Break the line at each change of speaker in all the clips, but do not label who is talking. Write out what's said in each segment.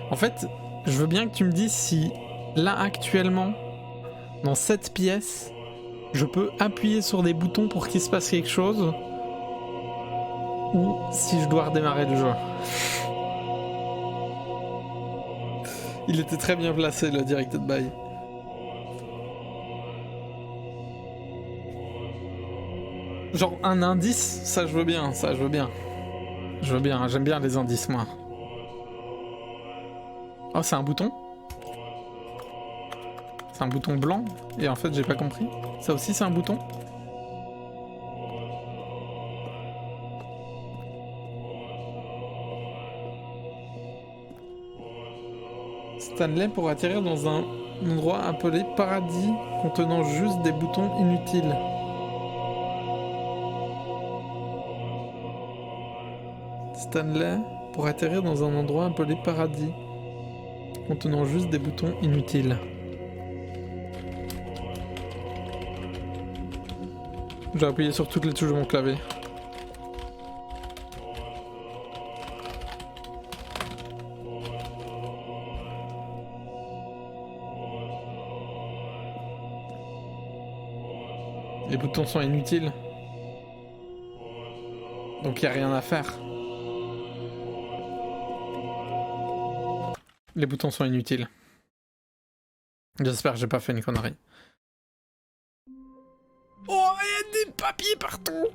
En fait, je veux bien que tu me dises si là actuellement, dans cette pièce, je peux appuyer sur des boutons pour qu'il se passe quelque chose, ou si je dois redémarrer le jeu. Il était très bien placé, le directed by. Genre un indice, ça je veux bien, ça je veux bien. Je veux bien, j'aime bien les indices moi. Oh, c'est un bouton? C'est un bouton blanc? Et en fait j'ai pas compris. Ça aussi c'est un bouton? Stanley pour atterrir dans un endroit appelé Paradis contenant juste des boutons inutiles. Stanley pour atterrir dans un endroit appelé Paradis contenant juste des boutons inutiles. J'ai appuyé sur toutes les touches de mon clavier. Les boutons sont inutiles. Donc il n'y a rien à faire. Les boutons sont inutiles. J'espère que j'ai pas fait une connerie. Oh, il y a des papiers partout!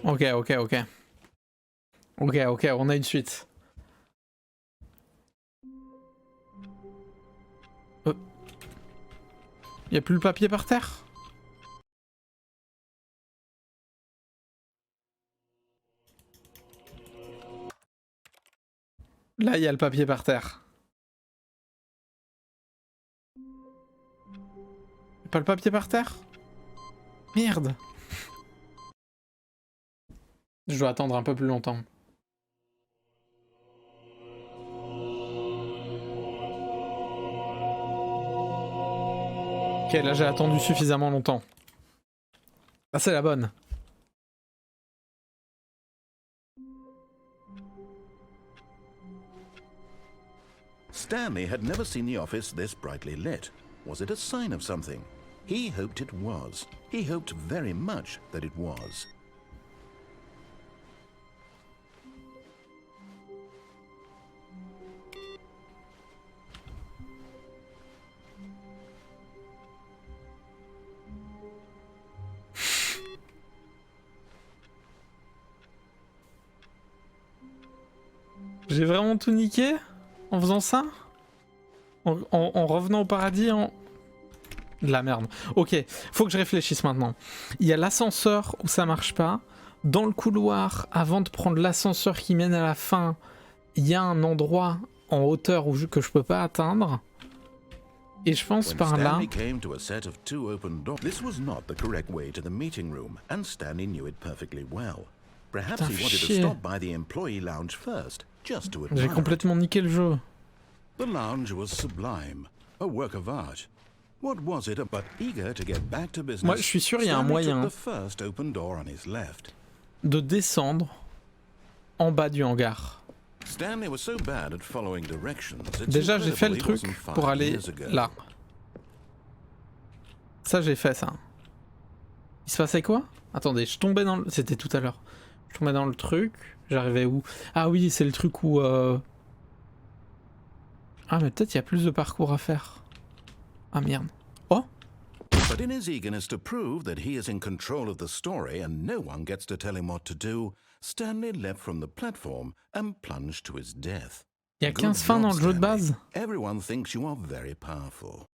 Ok, on a une suite. Y a plus le papier par terre? Là, il y a le papier par terre. Y'a pas le papier par terre? Merde. Je dois attendre un peu plus longtemps. Ok, là j'ai attendu suffisamment longtemps. Ah, c'est la bonne.
Stanley had never seen the office this brightly lit. Was it a sign of something? He hoped it was. He hoped very much that it was.
J'ai vraiment tout niqué en faisant ça? En revenant au paradis en... De la merde. Ok, faut que je réfléchisse maintenant. Il y a l'ascenseur où ça marche pas. Dans le couloir, avant de prendre l'ascenseur qui mène à la fin, il y a un endroit en hauteur que je peux pas atteindre. Et je pense par là... J'ai complètement niqué le jeu.
The lounge was sublime, a work of art. What was it but eager to get back to business?
Moi, je suis sûr il y a un moyen de descendre en bas du hangar. Déjà, j'ai fait le truc pour aller là. Ça, j'ai fait ça. Il se passait quoi? Attendez, je tombais dans le... C'était tout à l'heure. Je tombais dans le truc. J'arrivais où? Ah oui, c'est le truc où... Ah, mais peut-être il y a plus de parcours à faire. Ah merde. Oh!
But in his eagerness to prove that he is in control of the story and no one gets to tell him what to do, Stanley leapt from the platform and plunged to his death.
Il y a 15 fins dans le jeu de base.
Everyone thinks you are very powerful.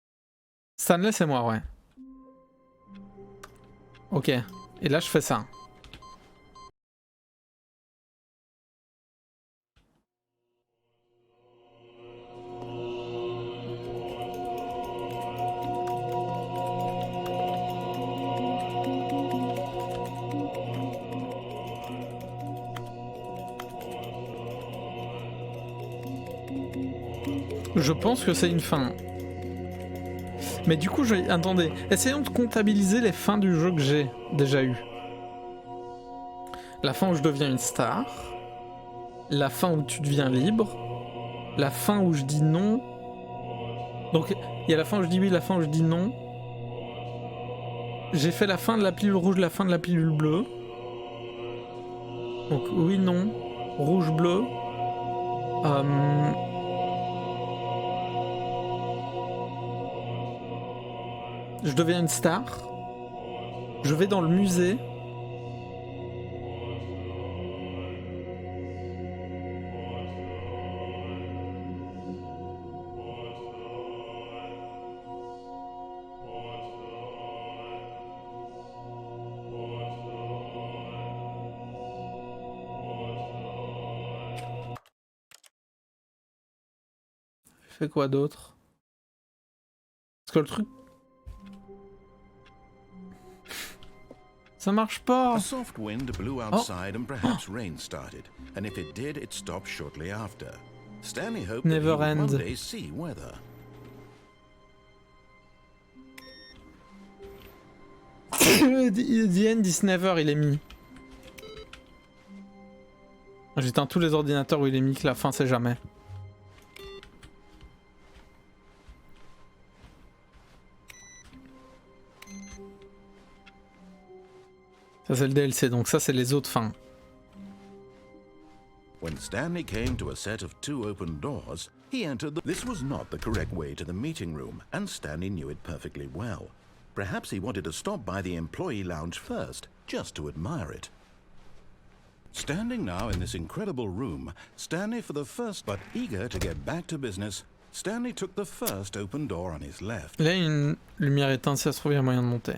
Stanley, c'est moi, ouais. Ok. Et là, je fais ça. Je pense que c'est une fin. Mais du coup, attendez, essayons de comptabiliser les fins du jeu que j'ai déjà eu. La fin où je deviens une star, la fin où tu deviens libre, la fin où je dis non. Donc il y a la fin où je dis oui, la fin où je dis non. J'ai fait la fin de la pilule rouge, la fin de la pilule bleue. Donc oui, non, rouge, bleu. Je deviens une star. Je vais dans le musée. Je fais quoi d'autre? Parce que le truc... Ça marche pas.
A soft wind blew outside and perhaps rain started, and if it did, it stopped shortly after. Stanley hoped that he
Never
would one
end.
day see weather.
The end is never, il est mis. J'éteins tous les ordinateurs où il est mis que la fin c'est jamais. Ça c'est le DLC, donc ça c'est les autres fins.
When Stanley came to a set of 2 open doors, he entered the... This was not the correct way to the meeting room, and Stanley knew it perfectly well. Perhaps he wanted to stop by the employee lounge first, just to admire it. Standing now in this incredible room, Stanley for the first, but eager to get back to business, Stanley took the first open door on his left.
Là une lumière éteinte, si ça se trouve il y a moyen de monter.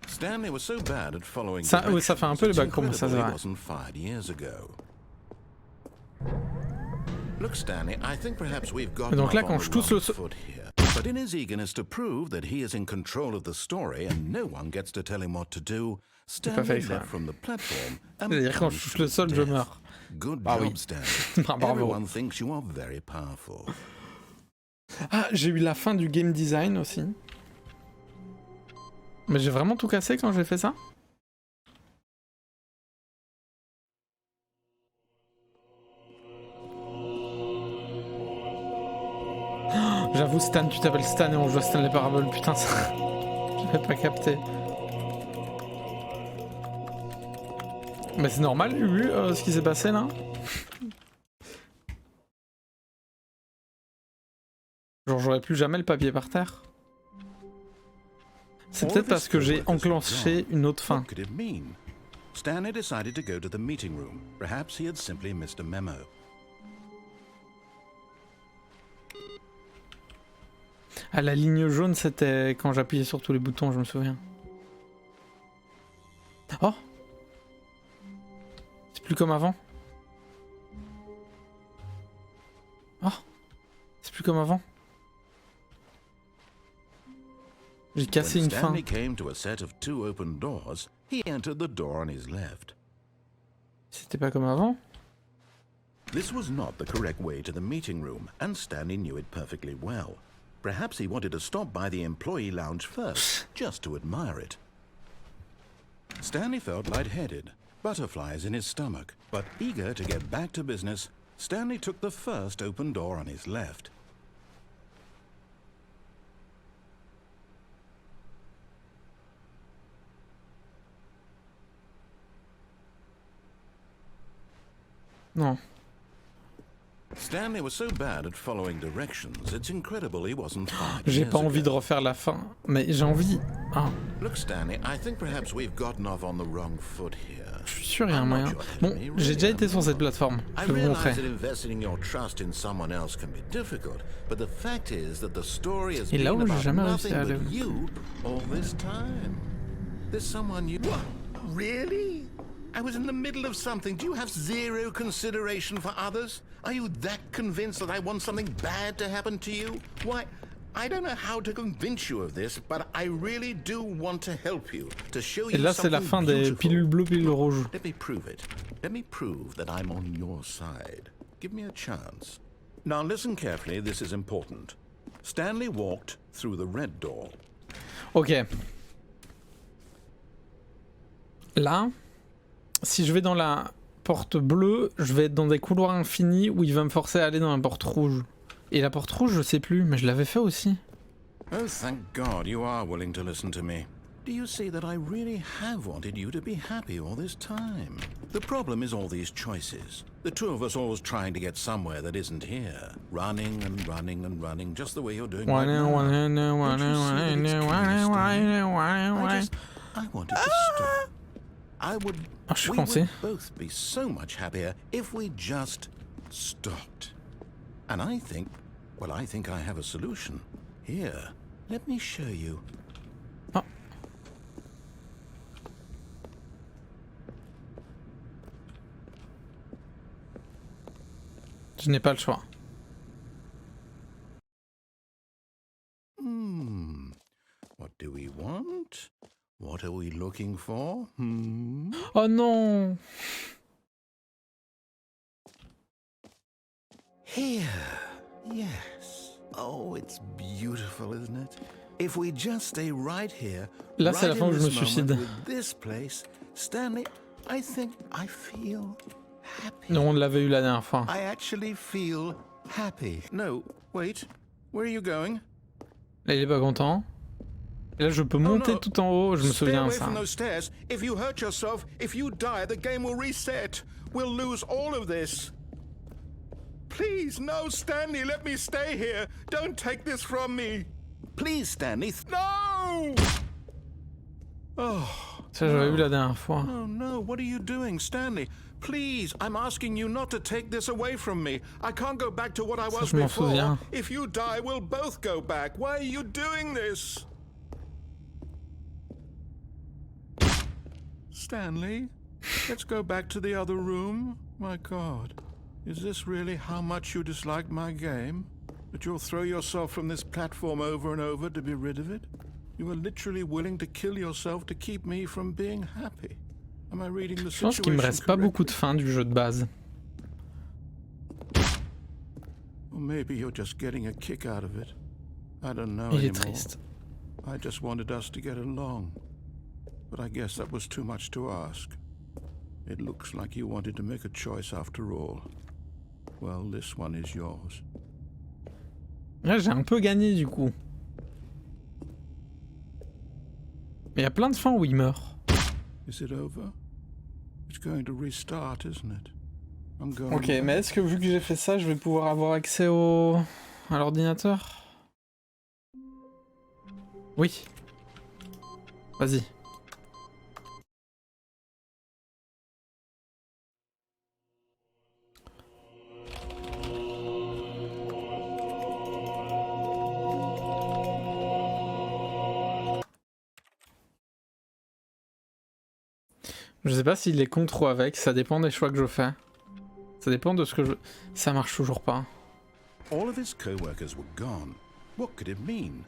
Stanley was so bad at following
Ça, oui, ça fait un peu le backrooms, ça c'est vrai.
wasn't fired years ago. Look, Stanley, I think perhaps we've got
Donc là,
off
quand
on
je
the
touche
wrong
le
foot here. But in his eagerness to prove that he is in control of the story and no one gets to tell him what to do, Stanley left from the platform and
C'est-à-dire quand je touche le sol, je meurs.
Good
Ah
job,
oui.
Stanley.
Bravo.
Everyone thinks you are very powerful.
Ah, j'ai eu la fin du game design aussi. Mais j'ai vraiment tout cassé quand j'ai fait ça? J'avoue, Stan, tu t'appelles Stan et on joue à Stanley Parable, putain, ça... J'avais pas capté. Mais c'est normal, Ubu, ce qui s'est passé là? Genre, j'aurais plus jamais le papier par terre. C'est peut-être parce que j'ai enclenché une autre fin.
What could it mean? Stanley decided to go to the meeting room. Perhaps he had simply missed a memo.
Ah, la ligne jaune, c'était quand j'appuyais sur tous les boutons, je me souviens. Oh! C'est plus comme avant. Oh! C'est plus comme avant. J'ai cassé une fin.
When Stanley came to a set of 2 open doors, he entered the door on his left.
C'était pas comme avant?
This was not the correct way to the meeting room, and Stanley knew it perfectly well. Perhaps he wanted to stop by the employee lounge first, just to admire it. Stanley felt lightheaded, butterflies in his stomach, but eager to get back to business, Stanley took the first open door on his left.
Non.
Stanley was so bad at following directions, it's incredible he wasn't fired
J'ai
years
pas envie de
ago.
refaire la fin, mais j'ai envie. Ah,
Look, Stanley, I think perhaps we've gotten off on the wrong foot here.
je suis sûr il y a un moyen. Bon, j'ai déjà été sur cette plateforme.
I
Je vais vous montrer.
realize that investing your trust in someone else can be difficult, but the fact is that the story has
Et là
been
où j'ai
about
jamais réussi
nothing
à
but
aller.
you all this time. There's someone you... What? Really? I was in the middle of something. Do you have zero consideration for others? Are you that convinced that I want something bad to happen to you? Why, I don't know how to convince you of this, but I really do want to help you, to show
Et
you
là, c'est la
something
fin des
beautiful.
pilules bleues, pilules rouges.
Let me prove it. Let me prove that I'm on your side. Give me a chance. Now listen carefully, this is important. Stanley walked through the red door.
Ok. Là, si je vais dans la porte bleue, je vais être dans des couloirs infinis où il va me forcer à aller dans la porte rouge. Et la porte rouge, je sais plus, mais je l'avais fait aussi.
Oh, thank God you are willing to listen to me. Do you see that I really have wanted you to be happy all this time? The problem is all these choices. The two of us always trying to get somewhere that isn't here. Running and running and running, just the way you're doing right now. Don't you see that it's clear, I wanted to stop.
Je suis
We
coincé.
would both be so much happier if we just stopped. And I think I have a solution. Here, let me show you.
Ah. Je n'ai pas le choix.
What do we want? What are we looking for?
Oh non!
Here. Yes. Oh, it's beautiful, isn't it? If we just stay right here,
Là, c'est la
right
fin
in
où je me
this
suicide.
moment with this place, Stanley, I think I feel happy.
Non, on l'avait eu la dernière fois.
I actually feel happy. No, wait. Where are you going?
Là, il est pas content. Et là, je peux monter tout en haut, je me
Stay
souviens de
away
ça.
from those stairs. If you hurt yourself, if you die, the game will reset. We'll lose all of this. Please, no, Stanley, let me stay here. Don't take this from me. Please, Stanley. No! Oh.
Ça, j'avais vu la dernière fois.
No, no, what are you doing, Stanley? Please, I'm asking you not to take this away from me. I can't go back to what I was
je m'en
before.
souviens.
If you die, we'll both go back. Why are you doing this? Stanley, let's go back to the other room. My God, is this really how much you dislike my game? That you'll throw yourself from this platform over and over to be rid of it? You are literally willing to kill yourself to keep me from being happy. Am I reading the
Je pense qu'il me reste pas beaucoup de fins du jeu de base.
Or maybe you're just getting a kick out of it. I don't know
Il est
anymore.
triste.
I just wanted us to get along. But I guess that was too much to ask. It looks like you wanted to make a choice after all. Well, this one is yours.
Là, j'ai un peu gagné du coup. Mais il y a plein de fins où il meurt.
Is it over? It's going to restart, isn't it? I'm going
Ok, mais est-ce que vu que j'ai fait ça, je vais pouvoir avoir accès à l'ordinateur? Oui. Vas-y. Je sais pas s'il est contre ou avec, ça dépend des choix que je fais. Ça dépend de ce que je... Ça marche toujours pas.
All of his co-workers were gone. What could it mean?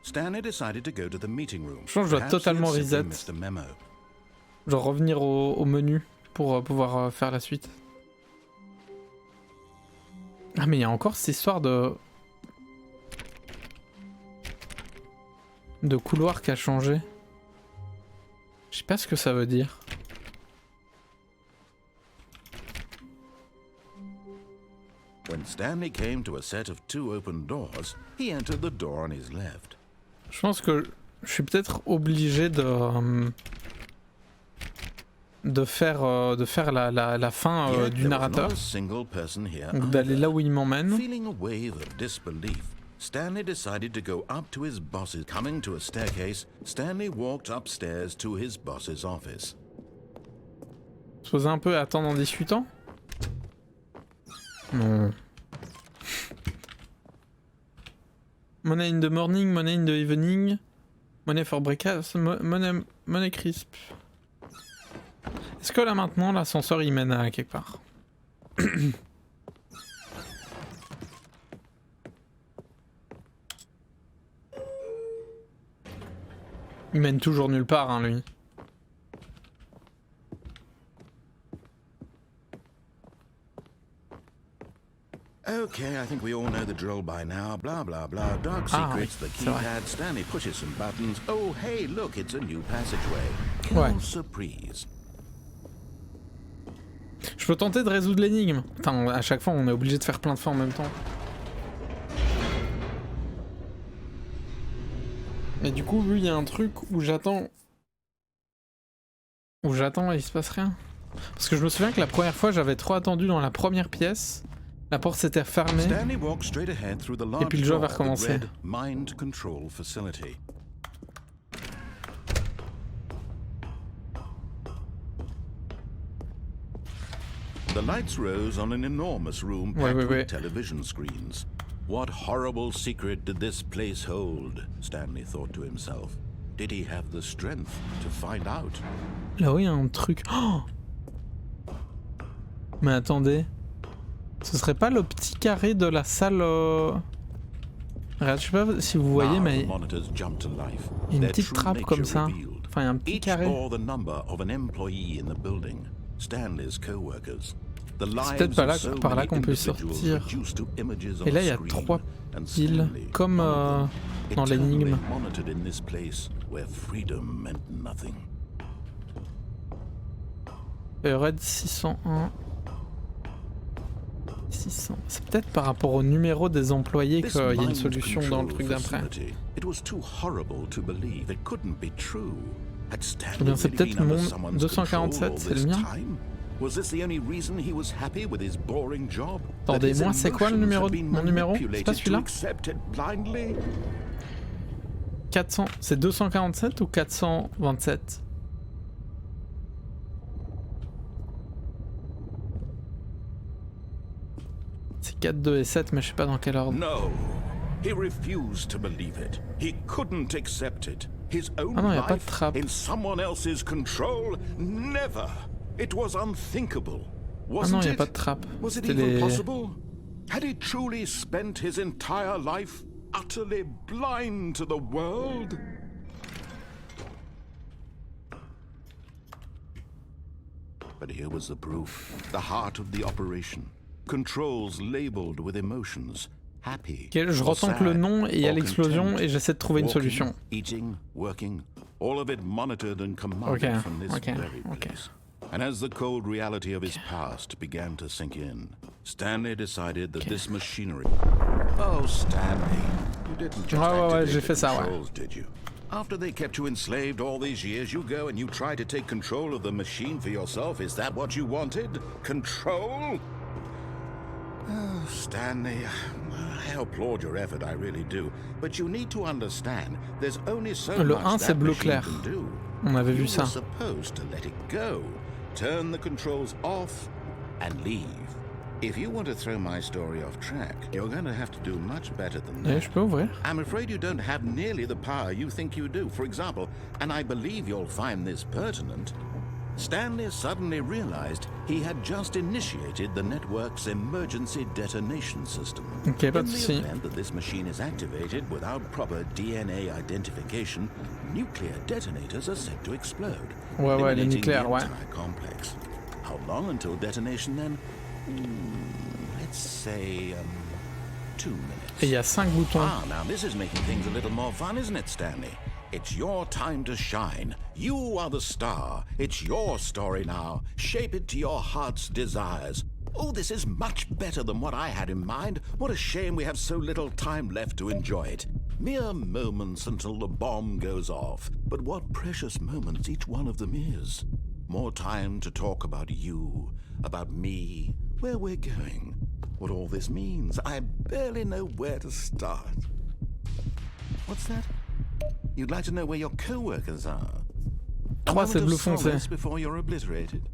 Stanley decided to go to the meeting room.
Je pense que je dois
Perhaps he had
totalement
simply
reset.
missed a memo.
Genre revenir au menu pour pouvoir faire la suite. Ah mais il y a encore cette histoire de couloir qui a changé. Je sais pas ce que ça veut dire.
When Stanley came to a set of two open doors, he entered the door on his left.
Je pense que je suis peut-être obligé de faire la fin
Yet
du
there was
narrateur.
not a single person here
Donc d'aller
either.
là où il m'emmène.
Feeling a wave of disbelief, Stanley decided to go up to his boss's. Coming to a staircase, Stanley walked upstairs to his boss's office.
Se poser un peu et attendre en discutant. Non. Money in the morning, money in the evening, money for breakfast, money crisp. Est-ce que là maintenant l'ascenseur il mène à quelque part? Il mène toujours nulle part hein, lui.
Oh, Okay, I think we all know the drill by now. Blah, blah, blah. Dark secrets, the keypad. Stanley pushes some buttons. Oh, hey, look, it's a new passageway. Quelle surprise.
Je peux tenter de résoudre l'énigme. Enfin, à chaque fois, on est obligé de faire plein de fois en même temps. Et du coup, lui, il y a un truc où j'attends... et il se passe rien. Parce que je me souviens que la première fois, j'avais trop attendu dans la première pièce. La porte s'était fermée. Et puis le jeu avait recommencé.
The lights rose on an enormous room packed with television screens. What horrible secret did this place hold? Stanley thought to himself. Did he have the strength to find out?
Là-haut, il y a un truc. Oh, mais attendez. Ce serait pas le petit carré de la salle... Regarde, je sais pas si vous voyez, mais... il y a une petite trappe comme ça. Enfin, il y a un petit carré. C'est peut-être pas là, par là qu'on peut sortir. Et là, il y a 3 piles, comme dans l'énigme. Red 601. 600. C'est peut-être par rapport au numéro des employés qu'il y a une solution dans le truc d'après. Ou bien c'est peut-être mon 247, c'est le mien. Attendez, moi c'est quoi le numéro de mon numéro? C'est pas celui-là? 400, c'est 247 ou 427? C'est 4, 2 et 7, mais je sais pas dans quel ordre.
No, he refused to believe it. He couldn't accept it. His own
ah non, y a pas de
life
trappe.
in someone else's control? Never. It was unthinkable.
Ah non, y a pas de trappe.
Was it even possible? Had he truly spent his entire life utterly blind to the world? But here was the proof. The heart of the operation. Controls labeled with emotions. Happy.
Okay, je retente le nom et il y a l'explosion et j'essaie de trouver une solution.
Eating, working, all of it monitored and commanded from this very place. And as the cold reality of his past began to sink in, Stanley decided that this machinery... Oh, Stanley, you didn't just activate the controls, did you? After they kept you enslaved all these years, you go and you try to take control of the machine for yourself. Is that what you wanted? Control? Oh, Stanley, I applaud your effort, I really do. But you need to understand, there's only so much that machine can do.
On avait vu ça.
You were supposed to let it go, turn the controls off, and leave. If you want to throw my story off track, you're going to have to do much better than that.
Je peux ouvrir.
I'm afraid you don't have nearly the power you think you do. For example, and I believe you'll find this pertinent, Stanley suddenly realized he had just initiated the network's emergency detonation system.
Okay,
In the event that this machine is activated without proper DNA identification, nuclear detonators are said to explode, eliminating the entire complex. How long until detonation then? Let's say 2 minutes.
Et il y a 5 boutons.
Ah, now this is making things a little more fun, isn't it, Stanley? It's your time to shine. You are the star. It's your story now. Shape it to your heart's desires. Oh, this is much better than what I had in mind. What a shame we have so little time left to enjoy it. Mere moments until the bomb goes off. But what precious moments each one of them is. More time to talk about you, about me, where we're going, what all this means. I barely know where to start. What's that? You'd like to know where your co-workers are?
3, c'est bleu foncé.
Before you're obliterated.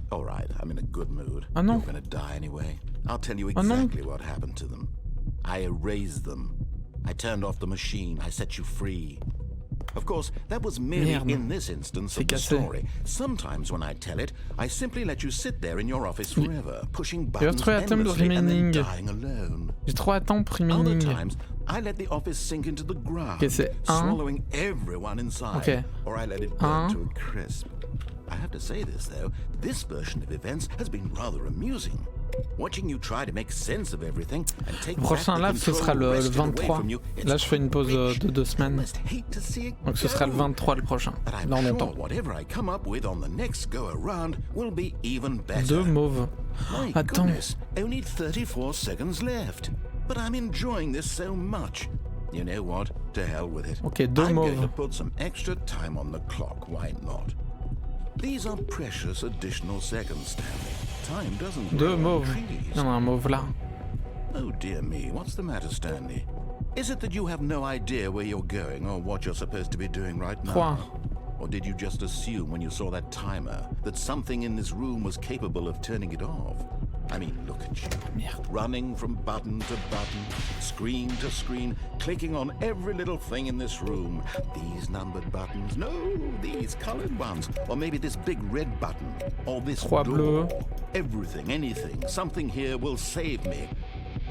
All right, I'm in a good mood.
Ah non.
You're gonna die anyway. I'll tell you exactly what happened to them. I erased them. I turned off the machine. I set you free. Of course, that was merely in this instance of the story. Sometimes when I tell it, I simply let you sit there in your office forever, pushing buttons endlessly and then dying alone.
J'ai trop attendre
Other times, I let the office sink into the ground, swallowing everyone inside, or I let it burn to a crisp. I have to say this, though, this version of events has been rather amusing. Watching you try to make sense of everything and take
Le prochain
back the
live, ce sera
control
le
wrested away
23.
from you, it's
Là, je fais une pause de 2
You
semaines.
must hate to see it
Donc ce sera le
go.
23 le prochain.
But I'm
Dans
sure
longtemps.
whatever I come up with on the next go around will be even better.
2 mauves.
My
Attends.
goodness, only 34 seconds left. But I'm enjoying this so much. You know what? To hell with it.
Ok, 2
I'm going
mauves.
to put some extra time on the clock. Why not? These are precious additional seconds, Stanley. Time doesn't
2
grow on
mauves.
trees.
Il y en a un mauve là.
Oh dear me, what's the matter, Stanley? Is it that you have no idea where you're going or what you're supposed to be doing right now?
3.
Or did you just assume when you saw that timer that something in this room was capable of turning it off? I mean, look at you.
Merde.
Running from button to button, screen to screen, clicking on every little thing in this room. These numbered buttons, no, these colored ones. Or maybe this big red button. Or this
3
door.
bleus.
Everything, anything, something here will save me.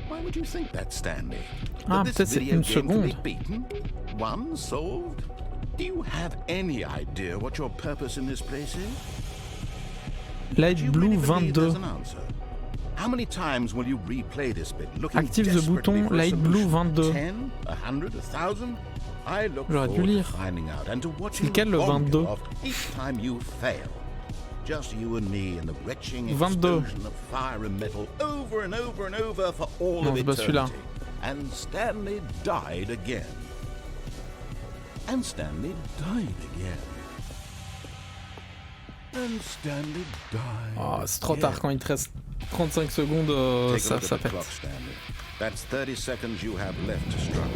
Why would you think that, Stanley?
Ah,
That
peut-être
this
c'est
video
une
game can be
seconde.
beaten? One solved? Do you have any idea what your purpose in this place is?
Light
Do you
blue
really believe
22.
there's an answer? How many times will you replay this bit looking
Active le
desperately
bouton
for a
Light blue
solution?
22.
10, 100, 1,000? I look
J'aurais dû
forward to
lire.
finding out and to
C'est
watching
lequel,
the
le
bomb
22?
go off each time you fail. Just you and me and the retching
22.
explosion of fire and metal over and over and over for all
Non,
of
c'est pas celui-là.
eternity. And Stanley died again. And Stanley died again. And Stanley died.
Oh, c'est trop
again.
tard quand il te reste 35 secondes,
Take a
ça
look at the
pète.
clock, Stanley. That's 30 seconds you have left to struggle.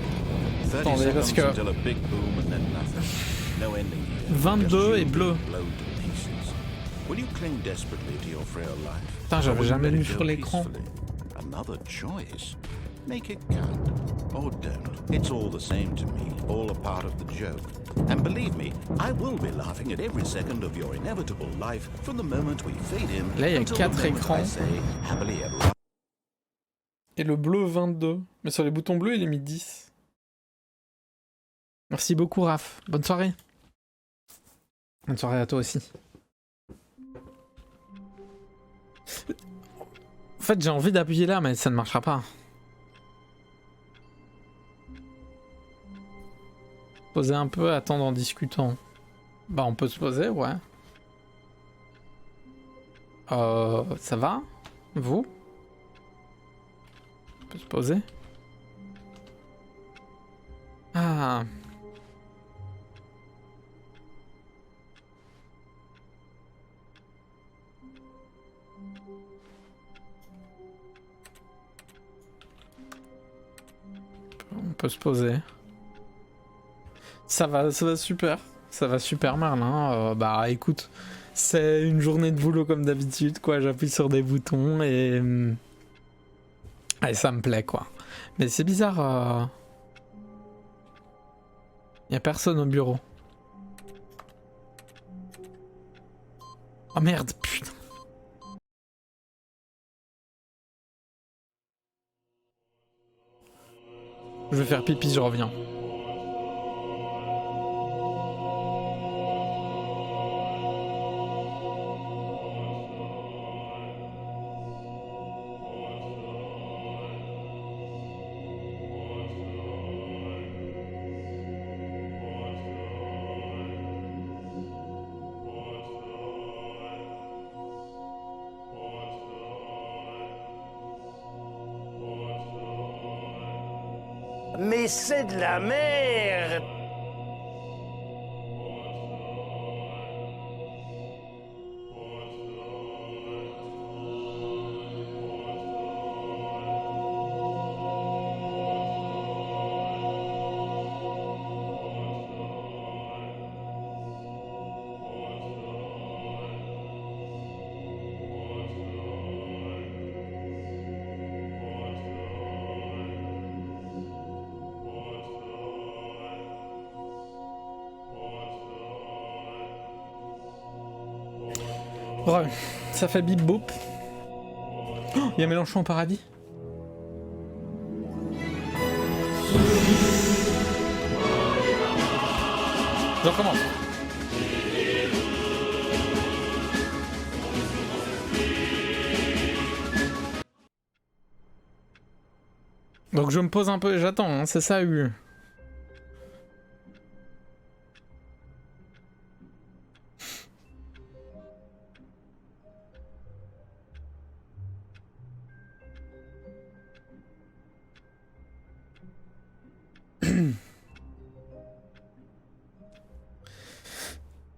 30
Attendez, parce
seconds
que-
until a big boom and then nothing. No ending here.
22
Just you
et bleu.
being blown to pieces. Will you cling desperately to your frail life?
Putain, j'avais
Or will you
jamais
let
lu
it go
sur l'écran.
peacefully? Another choice. Make it count. Or don't. It's all the same to me. All a part of the joke. And believe me, I will be laughing at every second of your inevitable life from the moment we fade in
Là, il y a
until
4
the moment I
écrans.
say happily ever after.
Et le bleu 22. Mais sur les boutons bleus, il est mis 10. Merci beaucoup, Raph. Bonne soirée. Bonne soirée à toi aussi. En fait, j'ai envie d'appuyer là, mais ça ne marchera pas. Poser un peu, attendre en discutant. Bah, on peut se poser, ouais. Ça va? Vous? On peut se poser? Ah. On peut se poser. Ça va super. Ça va super mal, hein. Bah écoute, c'est une journée de boulot comme d'habitude, quoi. J'appuie sur des boutons et ça me plaît, quoi. Mais c'est bizarre. Y a personne au bureau. Oh merde, putain. Je vais faire pipi, je reviens.
Mais c'est de la merde!
Ouais, ça fait bip boop. Oh, y a Mélenchon au paradis. On commence. Donc je me pose un peu et j'attends, hein, c'est ça, U.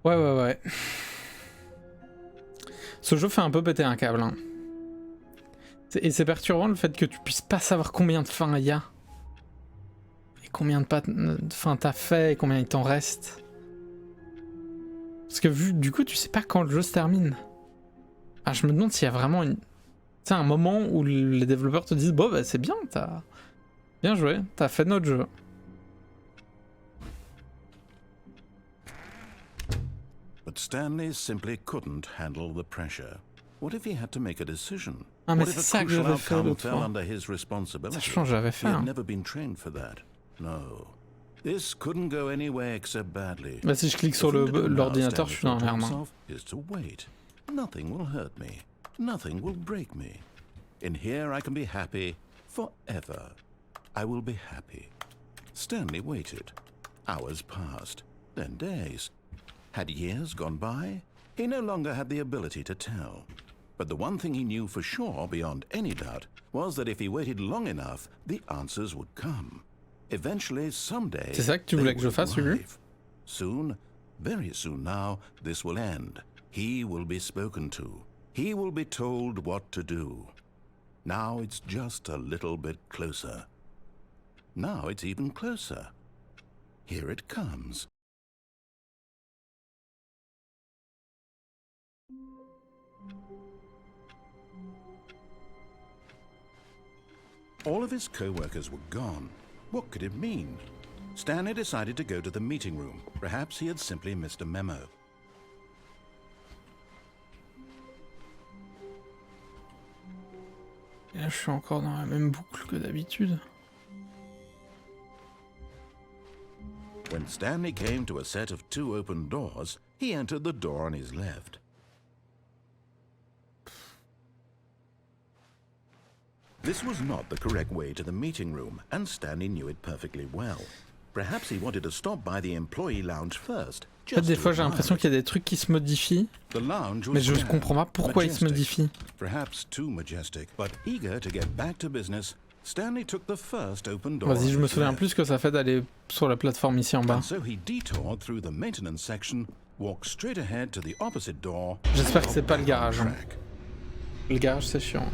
Ouais. Ce jeu fait un peu péter un câble. Hein. Et c'est perturbant le fait que tu puisses pas savoir combien de fins il y a. Et combien de fins t'as fait et combien il t'en reste. Parce que du coup, tu sais pas quand le jeu se termine. Ah, je me demande s'il y a vraiment un moment où les développeurs te disent bon, bah c'est bien, t'as bien joué, t'as fait notre jeu.
But Stanley simply couldn't handle the pressure. What if he had to make a decision?
Ah, mais
What
c'est
if a
ça que
crucial
j'avais fait
outcome
l'autre
fell
fois.
under his responsibility?
Ça change, j'avais
He
fait.
had
Hein.
never been trained for that. No. This couldn't go anywhere except badly.
Bah si je clique sur l'ordinateur, je suis dans la merde. Hein.
Is to wait. Nothing will hurt me. Nothing will break me. In here I can be happy forever. I will be happy. Stanley waited. Hours passed, then days. Had years gone by? He no longer had the ability to tell. But the one thing he knew for sure, beyond any doubt, was that if he waited long enough, the answers would come. Eventually, someday,
C'est ça que tu voulais que je fasse, Ulu?
Soon, very soon now, this will end. He will be spoken to. He will be told what to do. Now it's just a little bit closer. Now it's even closer. Here it comes. All of his co-workers were gone. What could it mean? Stanley decided to go to the meeting room. Perhaps he had simply missed a memo.
Et là, je suis encore dans la même boucle que d'habitude.
When Stanley came to a set of 2 open doors, he entered the door on his left. This was not the correct way to the meeting room, and Stanley knew it perfectly well. Perhaps he wanted to stop by the employee lounge first.
En fait, des fois, j'ai l'impression qu'il y a des trucs qui se modifient, mais je comprends pas pourquoi ils se modifient.
Perhaps too majestic, but eager to get back to business, Stanley took the first open door.
Vas-y, je me souviens plus ce que ça fait d'aller sur la plateforme ici en bas.
And so he detoured through the maintenance section, walked straight ahead to the opposite door.
J'espère que c'est pas le garage. Hein. Le garage, c'est chiant.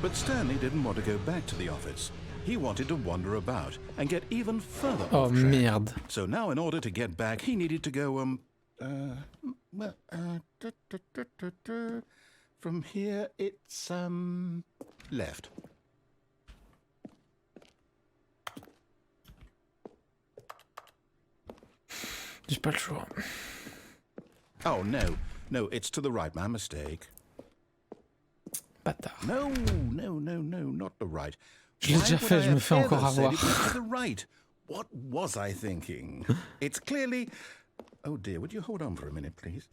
But Stanley didn't want to go back to the office. He wanted to wander about and get even further
Oh
off track.
merde.
So now in order to get back, he needed to go, from here it's, left.
J'ai pas le choix.
Oh, no, it's to the right, my mistake.
Bâtard.
No, not the right.
Je l'ai déjà fait, je me fais encore avoir.
The right. What was I thinking? It's clearly... Oh dear, would you hold on for a minute, please?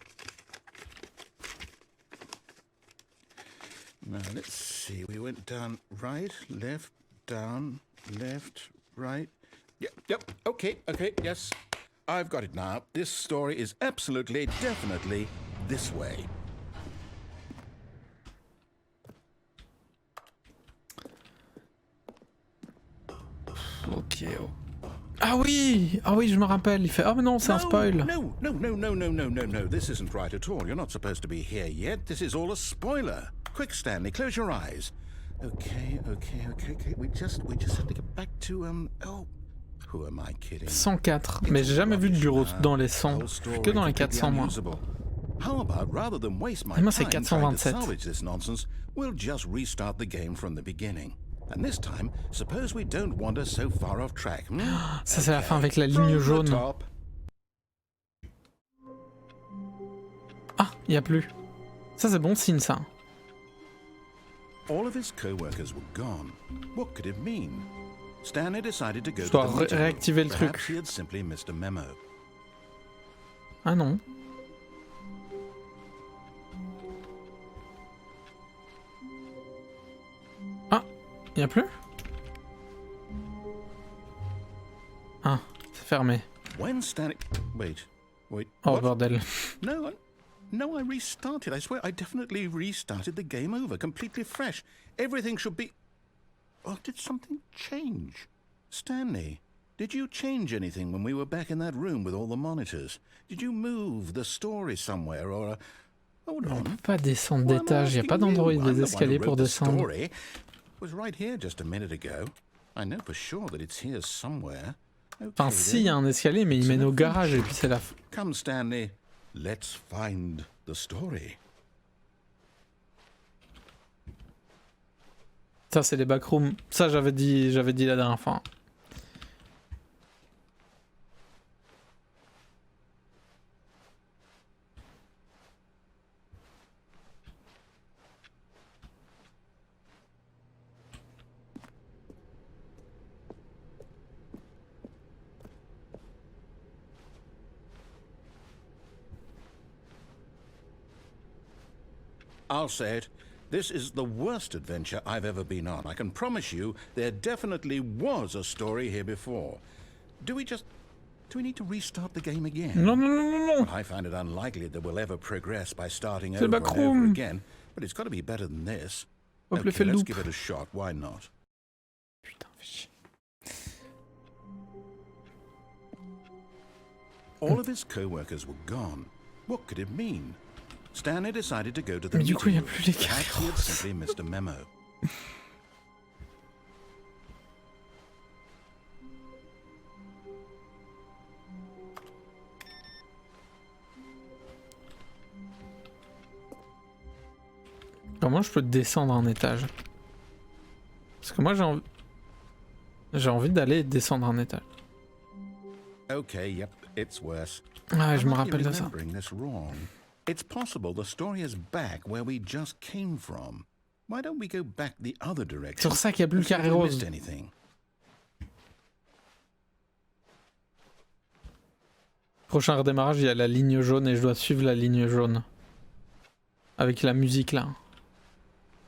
Now, let's see. We went down right, left, down, left, right. Yep, okay, yes. I've got it now. This story is absolutely, definitely this way.
Ok. Ah oui, je me rappelle. Il fait oh mais non, c'est un spoil.
No. This isn't right at all. You're not supposed to be here yet. This is all a spoiler. Quick, Stanley, close your eyes. Okay. We just have to get back to oh. Who am I kidding?
104. Mais j'ai jamais vu de bureau dans les 100. Que dans les 400 moi.
How about rather than waste my
Et moi c'est
time trying to
427.
salvage this nonsense, we'll just restart the game from the beginning. And this time, suppose we don't wander so far off track.
Ça c'est la fin avec la ligne jaune. Ah, il y a plus. Ça c'est bon signe ça.
All of his co-workers were gone. What could it mean? Stanley decided to go
Je
to
dois
the meeting room.
réactiver le truc.
Perhaps he had simply missed a memo.
Ah non. Y'a plus? Ah, c'est fermé.
When Stanley... Wait.
Oh
What?
bordel.
No, I restarted. I swear, I definitely restarted the game over, completely fresh. Everything should be... Oh, did something change? Stanley, did you change anything when we were back in that room with all the monitors? Did you move the story somewhere or... Hold
On
on.
peut pas descendre
Why am I
d'étage, y a pas
asking
d'endroit
you?
où
I'm
des
the one
escaliers
who
pour
wrote the
descendre.
story. It was right here just a minute ago. I know for sure that it's here somewhere.
Enfin si, il y a un escalier mais il mène au garage et puis c'est la fin.
Come, Stanley. Let's find the story.
Ça c'est les backrooms. Ça j'avais dit la dernière fois.
I'll say it. This is the worst adventure I've ever been on. I can promise you there definitely was a story here before. Do we need to restart the game again?
Non, non, non, non, non.
Well, I find it unlikely that we'll ever progress by starting
C'est
over and
backroom.
over again, but it's got to be better than this.
Hop, le
Okay,
fait
let's
loop.
give it a shot. Why not?
Putain, fais chier.
All of his co-workers were gone. What could it mean? Stanley decided to go to the
Mais du coup, il y a
meeting
plus les
room. Perhaps he had
carreaux.
simply missed a memo.
Comment je peux descendre un étage? Parce que moi j'ai envie d'aller descendre un étage.
Okay, yep, it's worse.
Ah,
I
je me
might be
rappelle de ça.
remembering this wrong. It's possible the story is back where we just came from. Why don't we go back the other
C'est
direction?
pour ça qu'il n'y a plus le
and see if
carré
we
rose.
missed anything.
Prochain redémarrage, il y a la ligne jaune et je dois suivre la ligne jaune. Avec la musique là.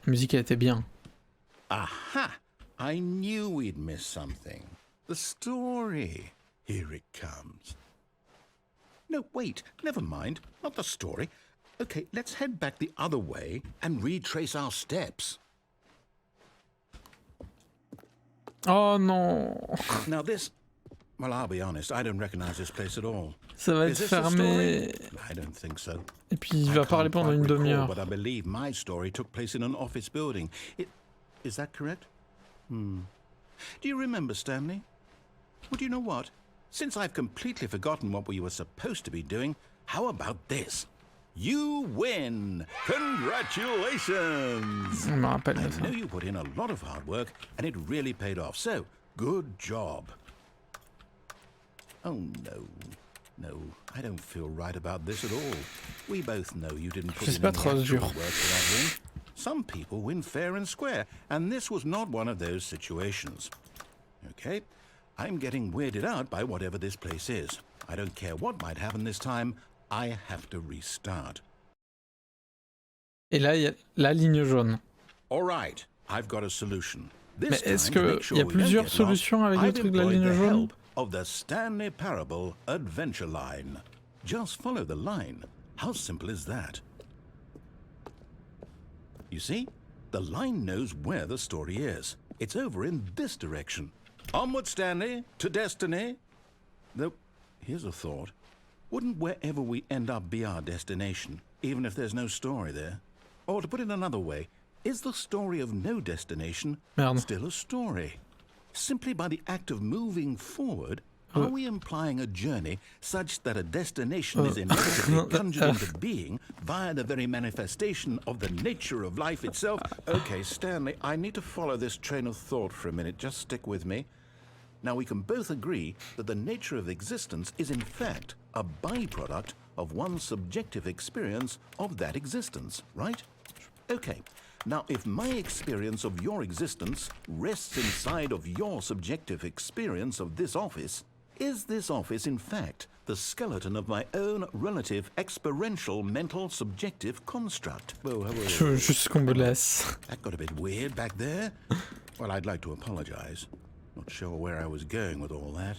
La musique elle était bien.
Aha! I knew we'd miss something. The story. Here it comes. No, wait, never mind. Not the story. Okay, let's head back the other way and retrace our steps.
Oh non.
Now this... Well, I'll be honest, I don't recognize this place at all.
Ça va
Is
être
this the
fermé.
story? I don't think so.
Et puis il
I
va
can't
parler pendant
quite
une
recall,
demi-heure.
But I believe my story took place in an office building. Is that correct? Do you remember, Stanley? Well, do you know what? Since I've completely forgotten what we were supposed to be doing, how about this? You win! Congratulations!
Je me rappelle
I
de ça.
know you put in a lot of hard work, and it really paid off. So, good job. Oh, no. No, I don't feel right about this at all. We both know you didn't put
C'est
in
pas
any
trop
actual
dur.
work for that win. Some people win fair and square, and this was not one of those situations. Okay, I'm getting weirded out by whatever this place is. I don't care what might happen this time, I have to restart.
Et là il y a la ligne jaune.
All right, I've got a solution.
Mais
This
est-ce
time, to
que
make sure
il y a
we don't
plusieurs
get lost,
solutions avec le
I've
truc de la
employed
ligne
the
jaune?
help of the Stanley Parable Adventure Line. Just follow the line. How simple is that? You see, the line knows where the story is. It's over in this direction. Onward, Stanley, to destiny. Though, here's a thought. Wouldn't wherever we end up be our destination, even if there's no story there? Or to put it another way, is the story of no destination
Merde.
still a story? Simply by the act of moving forward, are we implying a journey such that a destination is inevitably conjured into being via the very manifestation of the nature of life itself? Okay, Stanley, I need to follow this train of thought for a minute. Just stick with me. Now, we can both agree that the nature of existence is in fact a byproduct of one's subjective experience of that existence, right? Okay. Now, if my experience of your existence rests inside of your subjective experience of this office, is this office, in fact, the skeleton of my own relative experiential mental subjective construct? Whoa, whoa, whoa, whoa.
Juste qu'on me laisse.
That got a bit weird back there. Well, I'd like to apologize. Not sure where I was going with all that.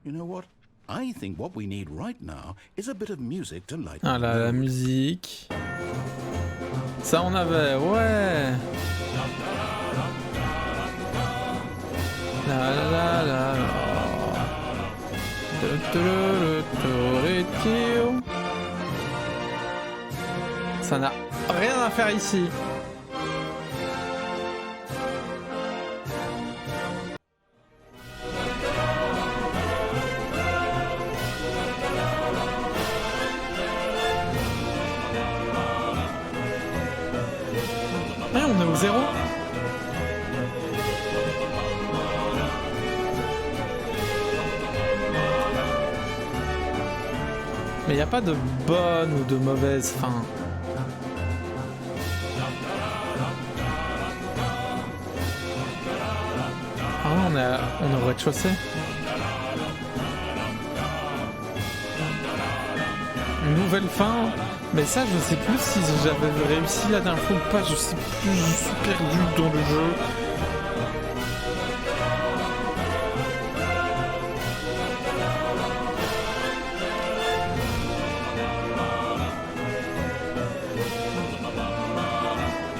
You know what? I think what we need right now is a bit of music to light
Ah là, la musique. Ça on avait, ouais. La la la la la. Ça n'a rien à faire ici. Ouais, on est au 0. Mais il n'y a pas de bonne ou de mauvaise fin. Ah ouais, on est au rez-de-chaussée. Une nouvelle fin. Mais ça, je sais plus si j'avais réussi la dernière fois ou pas. Je sais plus, je suis perdu dans le jeu.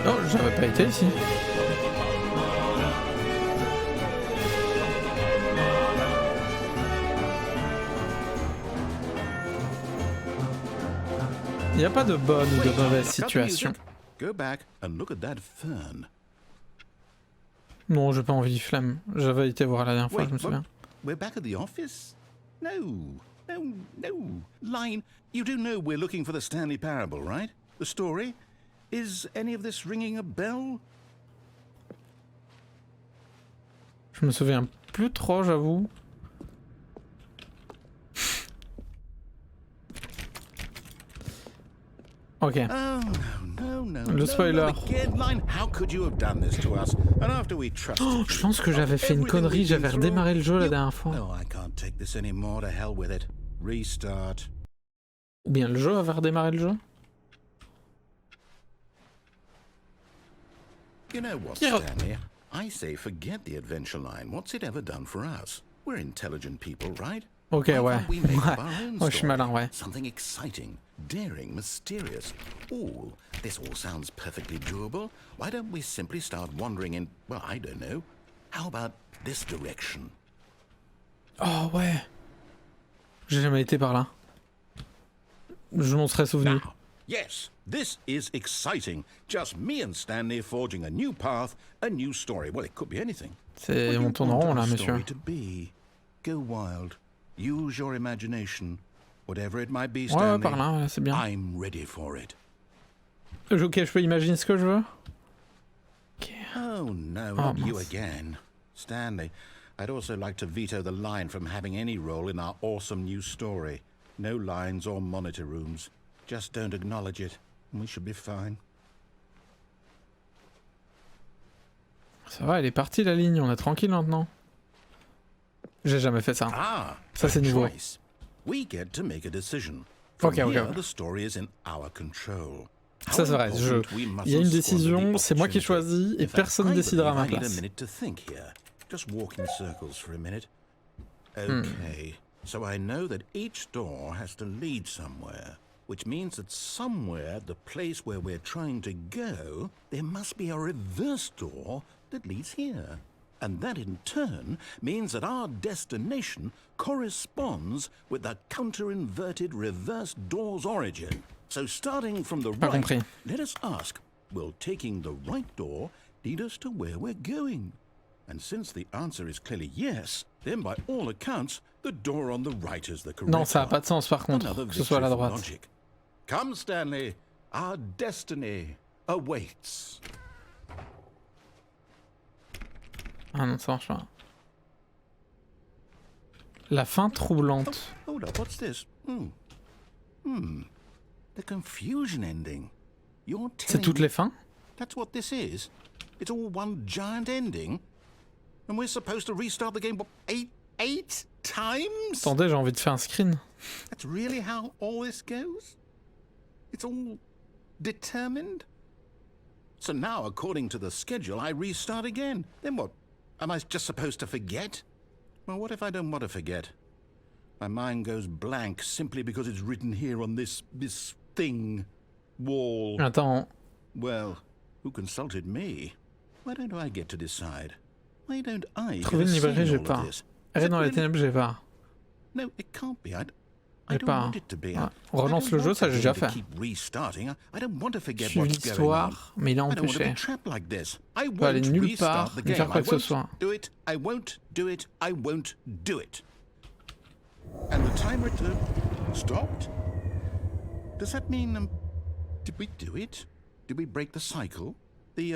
Oh, j'avais pas été ici. Il n'y a pas de bonne ou de mauvaise situation.
Go back and look at that fern.
Non, j'ai pas envie, flemme. J'avais été voir la dernière fois, je me souviens.
We're back at the office? No. Line, you do know we're looking for the Stanley Parable, right? The story? Is any of this ringing a bell?
Je me souviens plus trop, j'avoue. Ok.
Oh, no.
Le spoiler.
Again, Line, how could you have done this to us? And after we trusted you,
Je pense que j'avais fait une connerie, j'avais redémarré le jeu la dernière fois.
Oh, I can't take this anymore. To hell with it. Restart.
Ou bien le jeu avait redémarré le jeu.
You know what, Stanley? I say forget the adventure line. What's it ever done for us? We're intelligent people, right?
Ok,
Why
ouais.
can't we make up our own
Ouais, je suis
story?
malin, ouais.
Something exciting, daring, mysterious. Ooh, this all sounds perfectly doable. Why don't we simply start wandering in, well, I don't know. How about this direction?
Oh ouais. J'ai jamais été par là. Je m'en serais souvenu.
Now, yes, this is exciting. Just me and Stanley forging a new path, a new story. Well, it could be anything.
C'est on tourne en rond là, monsieur.
Story to be. Go wild. Use your imagination. Whatever it might be,
Ouais,
Stanley.
par là, c'est bien.
I'm ready for it.
Ok, je peux imaginer ce que je veux. Ok.
Oh no,
Oh,
not you
mince.
again. Stanley, I'd also like to veto the line from having any role in our awesome new story. No lines or monitor rooms. Just don't acknowledge it, and we should be fine.
Ça va, elle est partie la ligne, on est tranquille maintenant. J'ai jamais fait ça.
Ah,
Ça, c'est
a
nouveau.
choice. We get to make a decision. From
Ok,
here,
ok.
the story is in our control.
Ça c'est vrai, il y a une décision, c'est moi qui choisis et personne ne décidera à ma place.
Just walk in circles for a minute. Okay, so I know that each door has to lead somewhere, which means that somewhere at the place where we're trying to go, there must be a reverse door that leads here. And that in turn means that our destination corresponds with the counter-inverted reverse door's origin. So starting from the
Pas
right,
compris.
let us ask, will taking the right door lead us to where we're going? And since the answer is clearly yes, then by all accounts, the door on the right is the correct
Non, ça a
one.
pas de sens par contre,
Another
que ce soit à la
victory for
droite.
logic. Come, Stanley, our destiny awaits.
Ah non, ça marche pas. La fin troublante.
Hold up, what's this? The confusion ending. You're
C'est
telling
toutes
me
les fins?
that's what this is? It's all one giant ending? And we're supposed to restart the game, what, eight times?
Attendez, j'ai envie de faire un screen.
That's really how all this goes? It's all determined? So now, according to the schedule, I restart again. Then what? Am I just supposed to forget? Well, what if I don't want to forget? My mind goes blank simply because it's written here on this thing, wall.
Attends.
Well, who consulted me? Why don't I get to decide? Why don't I
Trouver une librairie, j'ai pas. Errer dans les ténèbres, j'ai pas.
No, it can't be. I
J'ai
don't
pas.
want it to be.
Ouais. On relance le jeu, ça j'ai déjà fait.
I don't want to forget
Suivre
what's going on.
l'histoire, mais il est
I don't want to be
empêché.
trapped like this. I
On peut aller
won't
nulle part,
restart the
ni faire
game.
quoi
I
que ce
won't
soit.
do it. I won't do it. I won't do it. And the timer stopped? Does that mean, did we do it? Did we break the cycle? The,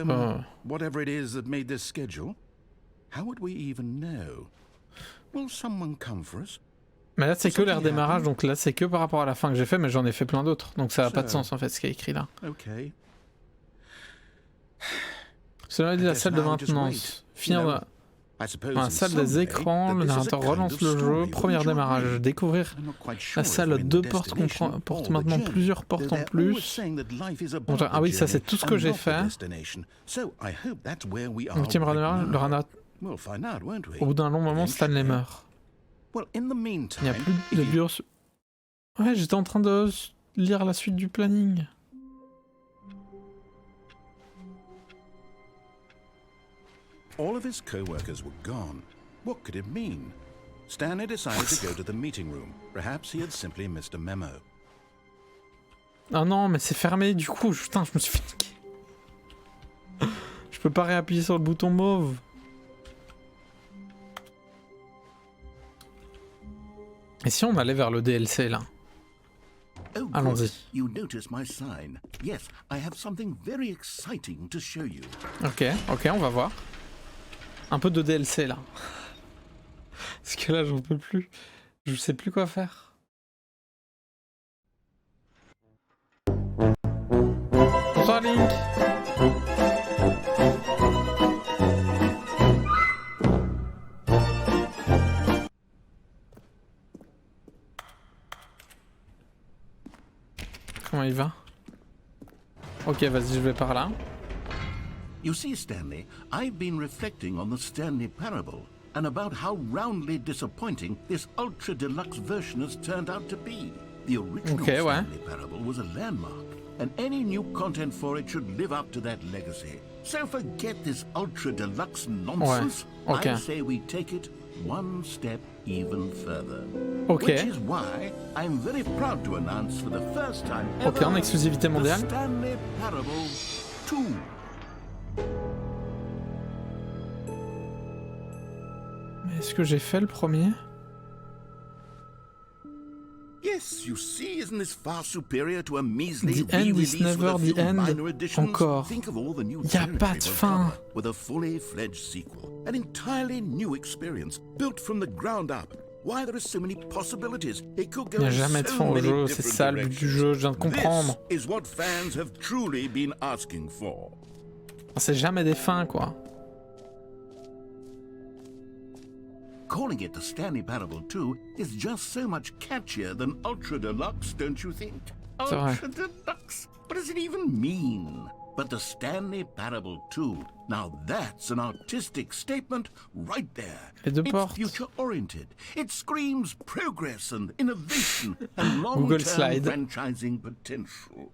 whatever it is that made this schedule? How would we even know? Will someone come for us?
Mais là c'est que l'air démarrage, donc là c'est que par rapport à la fin que j'ai fait, mais j'en ai fait plein d'autres, donc ça n'a pas de sens en fait ce qui est écrit là.
Okay.
Cela dit la salle de maintenance. Finir dans la salle des écrans, le narrateur relance le jeu, premier démarrage. Découvrir la salle à 2 portes comporte maintenant plusieurs portes en plus. Ah oui, ça c'est tout ce que j'ai fait. Ultime démarrage, le narrateur. Au bout d'un long moment, Stanley meurt. Il n'y a plus de bureau. Ouais, j'étais en train de lire la suite du planning.
All of his co-workers were gone. What could it mean? Stanley decided to go to the meeting room. Perhaps he had simply missed a memo.
Ah non, mais c'est fermé du coup. Putain, je me suis fait niquer. Je peux pas réappuyer sur le bouton mauve. Et si on allait vers le DLC là?
Oh,
allons-y.
You notice my sign. Yes, I have something very exciting to show you.
Ok, on va voir. Un peu de DLC là. Parce que là j'en peux plus. Je sais plus quoi faire. Bonsoir Link. Comment il va? Ok, vas-y, je vais par là.
You see, Stanley, I've been reflecting on the Stanley Parable and about how roundly disappointing this ultra deluxe version has turned out to be. The original Stanley Parable was a landmark, and any new content for it should live up to that legacy. So forget this ultra deluxe nonsense. I say we take it one step even further. Which is why I'm very proud to announce for the first time ever
en exclusivité mondiale.
the Stanley Parable 2.
Mais est-ce que j'ai fait le premier?
Yes, you see, isn't this far superior to a measly
The end is never the end. Encore.
Think of all the new
Y a pas de fin.
With a fully fledged sequel, an entirely new experience built from the ground up. Why there are so many possibilities? It could go
Il n'y a jamais de fin au jeu, c'est ça le but du jeu, je viens de comprendre.
This is what fans have truly been asking for.
C'est jamais des fins quoi.
Calling it the Stanley Parable 2 is just so much catchier than Ultra Deluxe, don't you think? Ultra Deluxe? What does it even mean? But the Stanley Parable 2, now that's an artistic statement right there. It's future-oriented. It screams progress and innovation and long-term franchising potential.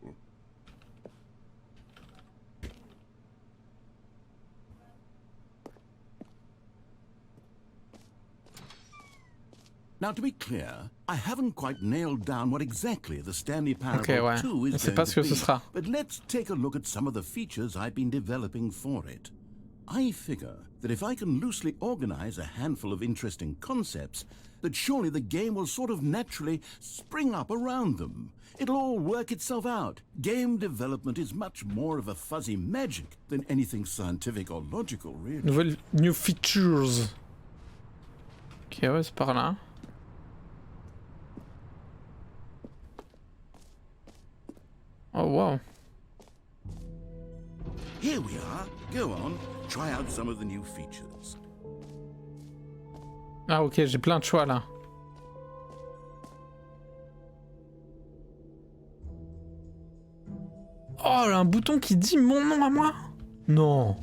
Now, to be clear, I haven't quite nailed down what exactly the Stanley Parable 2 is going to be, but let's take a look at some of the features I've been developing for it. I figure that if I can loosely organize a handful of interesting concepts, that surely the game will sort of naturally spring up around them. It'll all work itself out. Game development is much more of a fuzzy magic than anything scientific or logical, really.
New features. Ok, ouais, c'est par là. Oh wow.
Here we are. Go on, try out some of the new features.
Ah ok, j'ai plein de choix là. Oh, un bouton qui dit mon nom à moi? Non.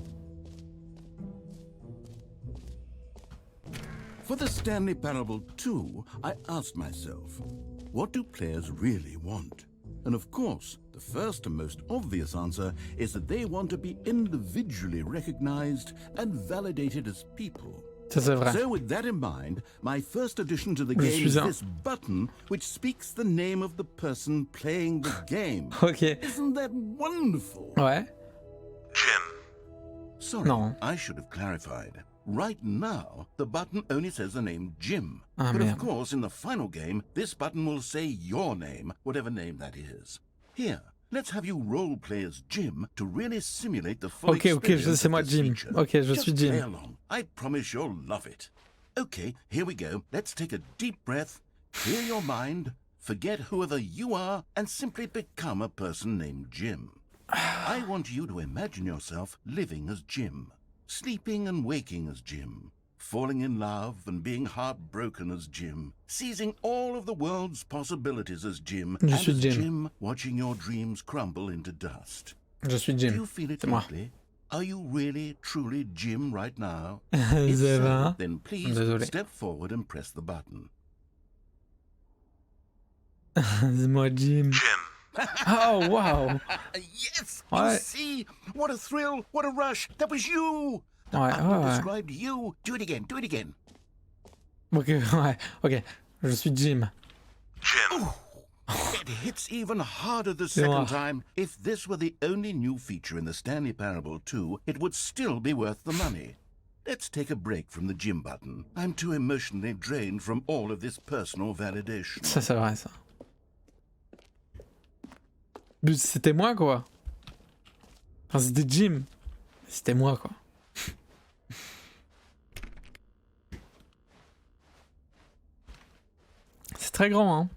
For the Stanley Parable 2, I asked myself, what do players really want? And of course, the first and most obvious answer is that they want to be individually recognized and validated as people.
Ça c'est vrai.
So with that in mind, my first addition to the
Je
game
suis
is
un.
this button which speaks the name of the person playing the game.
Ok.
Isn't that wonderful?
Ouais.
Sorry,
No.
I should have clarified. Right now, the button only says the name Jim.
Ah,
but
merde.
of course, in the final game, this button will say your name, whatever name that is. Here, let's have you role play as Jim to really simulate the full
Ok,
experience
c'est moi
of this
Jim.
feature.
Ok, je
Just
suis
play
Jim.
along. I promise you'll love it. Okay, here we go. Let's take a deep breath, clear your mind, forget whoever you are, and simply become a person named Jim. I want you to imagine yourself living as Jim, sleeping and waking as Jim, falling in love and being heartbroken as Jim, seizing all of the world's possibilities as Jim,
Je
and
suis
as
Jim.
Jim watching your dreams crumble into dust.
Je suis
Do
Jim.
you feel it
C'est moi.
deeply? Are you if truly Jim right now?
C'est
If so,
vrai.
then please
Désolé.
step forward and press the button.
C'est moi Jim. Oh wow.
Yes!
Ouais.
You see? What a thrill! What a rush! That was you! The
Ouais,
button
ouais.
described you. Do it again. Do it again.
Ok, ouais. Ok. Je suis Jim.
It hits even harder the
C'est moi.
second time. If this were the only new feature in the Stanley Parable 2, it would still be worth the money. Let's take a break from the gym button. I'm too emotionally drained from all of this personal validation.
Ça c'est vrai ça. Mais c'était moi quoi. Enfin c'était Jim. C'était moi quoi. C'est très grand hein.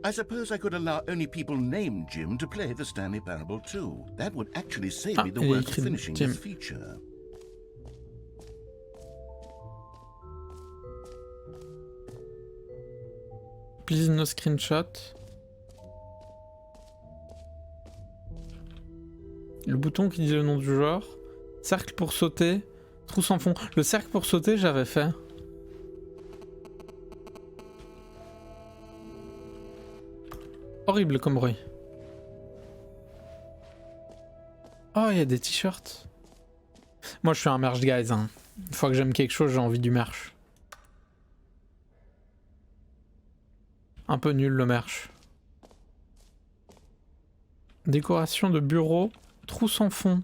I suppose I could allow only people named Jim to play the Stanley Parable 2. That would actually save me the
il est
work of
écrit
finishing
Jim.
this feature.
Please no screenshot. Le bouton qui dit le nom du joueur. Cercle pour sauter. Trou sans fond. Le cercle pour sauter, j'avais fait. Horrible comme bruit. Oh, il y a des t-shirts. Moi, je suis un merch guys. Hein. Une fois que j'aime quelque chose, j'ai envie du merch. Un peu nul le merch. Décoration de bureau. Trou sans fond.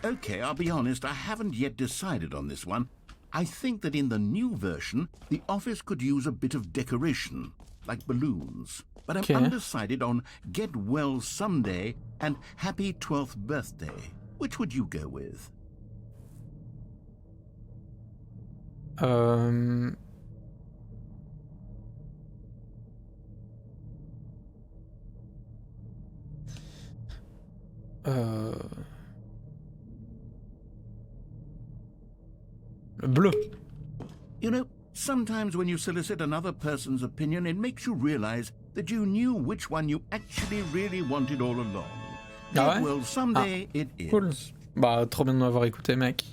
Okay, I'll be honest, I haven't yet decided on this one. I think that in the new version, the office could use a bit of decoration, like balloons. But I'm
Okay.
undecided on Get Well Someday and Happy 12th Birthday. Which would you go with?
Le bleu.
You know, sometimes when you solicit another person's opinion, it makes you realize that you knew which one you actually really wanted all along.
Ah ouais?
Get Well Someday it is.
Cool. Bah, trop bien de m'avoir écouté, mec.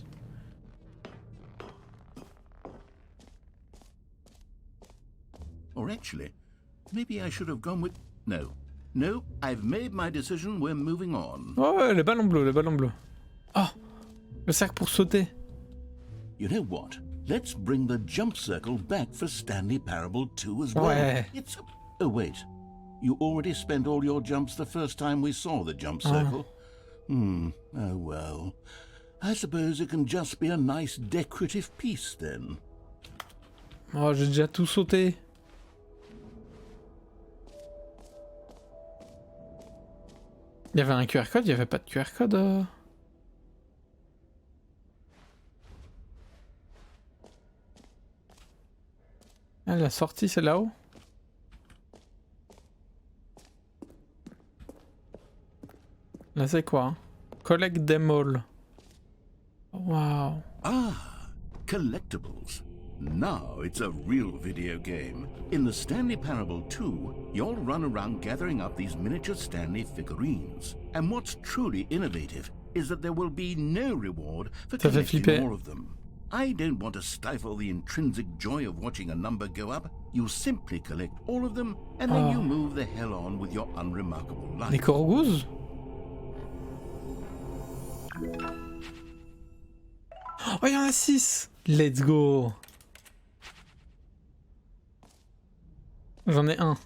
Or actually, maybe I should have gone with... No. No, I've made my decision, we're moving on.
Oh, ouais, les ballons bleus, les ballons bleus. Oh, le cercle pour sauter.
You know what? Let's bring the jump circle back for Stanley Parable 2 as well.
Ouais.
It's... Oh, wait. You already spent all your jumps the first time we saw the jump circle? Oh well. I suppose it can just be a nice decorative piece then.
Oh, j'ai déjà tout sauté. Il y avait un QR code, il y avait pas de QR code. Ah, la sortie, c'est là-haut. Là, c'est quoi hein? Collect them all. Waouh.
Ah, collectibles. Now it's a real video game. In the Stanley Parable 2, you'll run around gathering up these miniature Stanley figurines. And what's truly innovative is that there will be no reward for collecting more of them. I don't want to stifle the intrinsic joy of watching a number go up. You simply collect all of them, and then you move the hell on with your unremarkable life.
Les corgouzes? Oh, il y en a 6! Let's go! J'en ai un.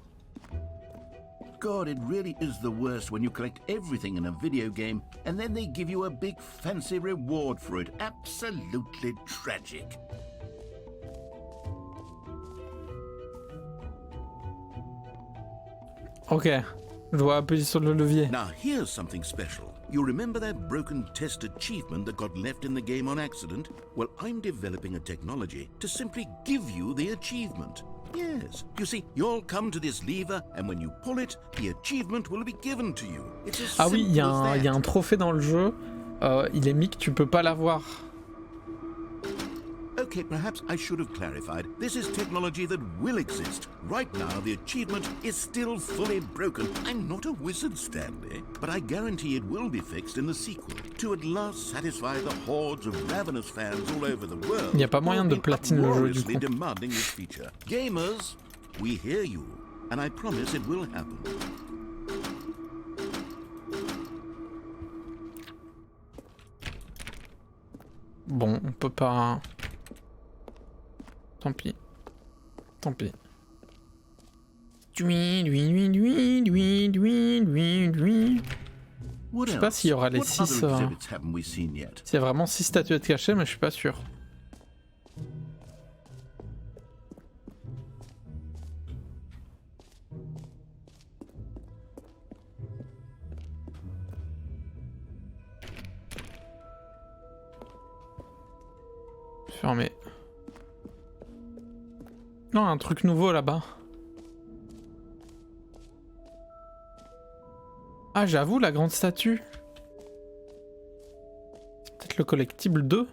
God, it really is the worst when you collect everything in a video game and then they give you a big fancy reward for it. Absolutely tragic.
Ok, je dois appuyer sur le levier.
Now here's something special. You remember that broken test achievement that got left in the game on accident? Well, I'm developing a technology to simply give you the achievement. Yes, you see, you'll come to this lever, and when you pull it, the achievement will be given to you. It's as
Ah oui, il y
simple
a un trophée dans le jeu. Il est mis que tu peux pas l'avoir.
Okay, perhaps I should have clarified. This is technology that will exist. Right now, the achievement is still fully broken. I'm not a wizard, Stanley, but I guarantee it will be fixed in the sequel to at last satisfy the hordes of ravenous fans all over the world.
Il n'y a pas moyen de platine le jeu du coup.
Demanding this feature. Gamers, we hear you, and I promise it will happen.
Bon, on peut pas. Tant pis. Tant pis. Je sais pas s'il y aura les 6. S'il y a vraiment 6 statuettes cachées, mais je suis pas sûr. Fermé. Non, un truc nouveau là-bas. Ah, j'avoue, la grande statue. C'est peut-être le collectible 2.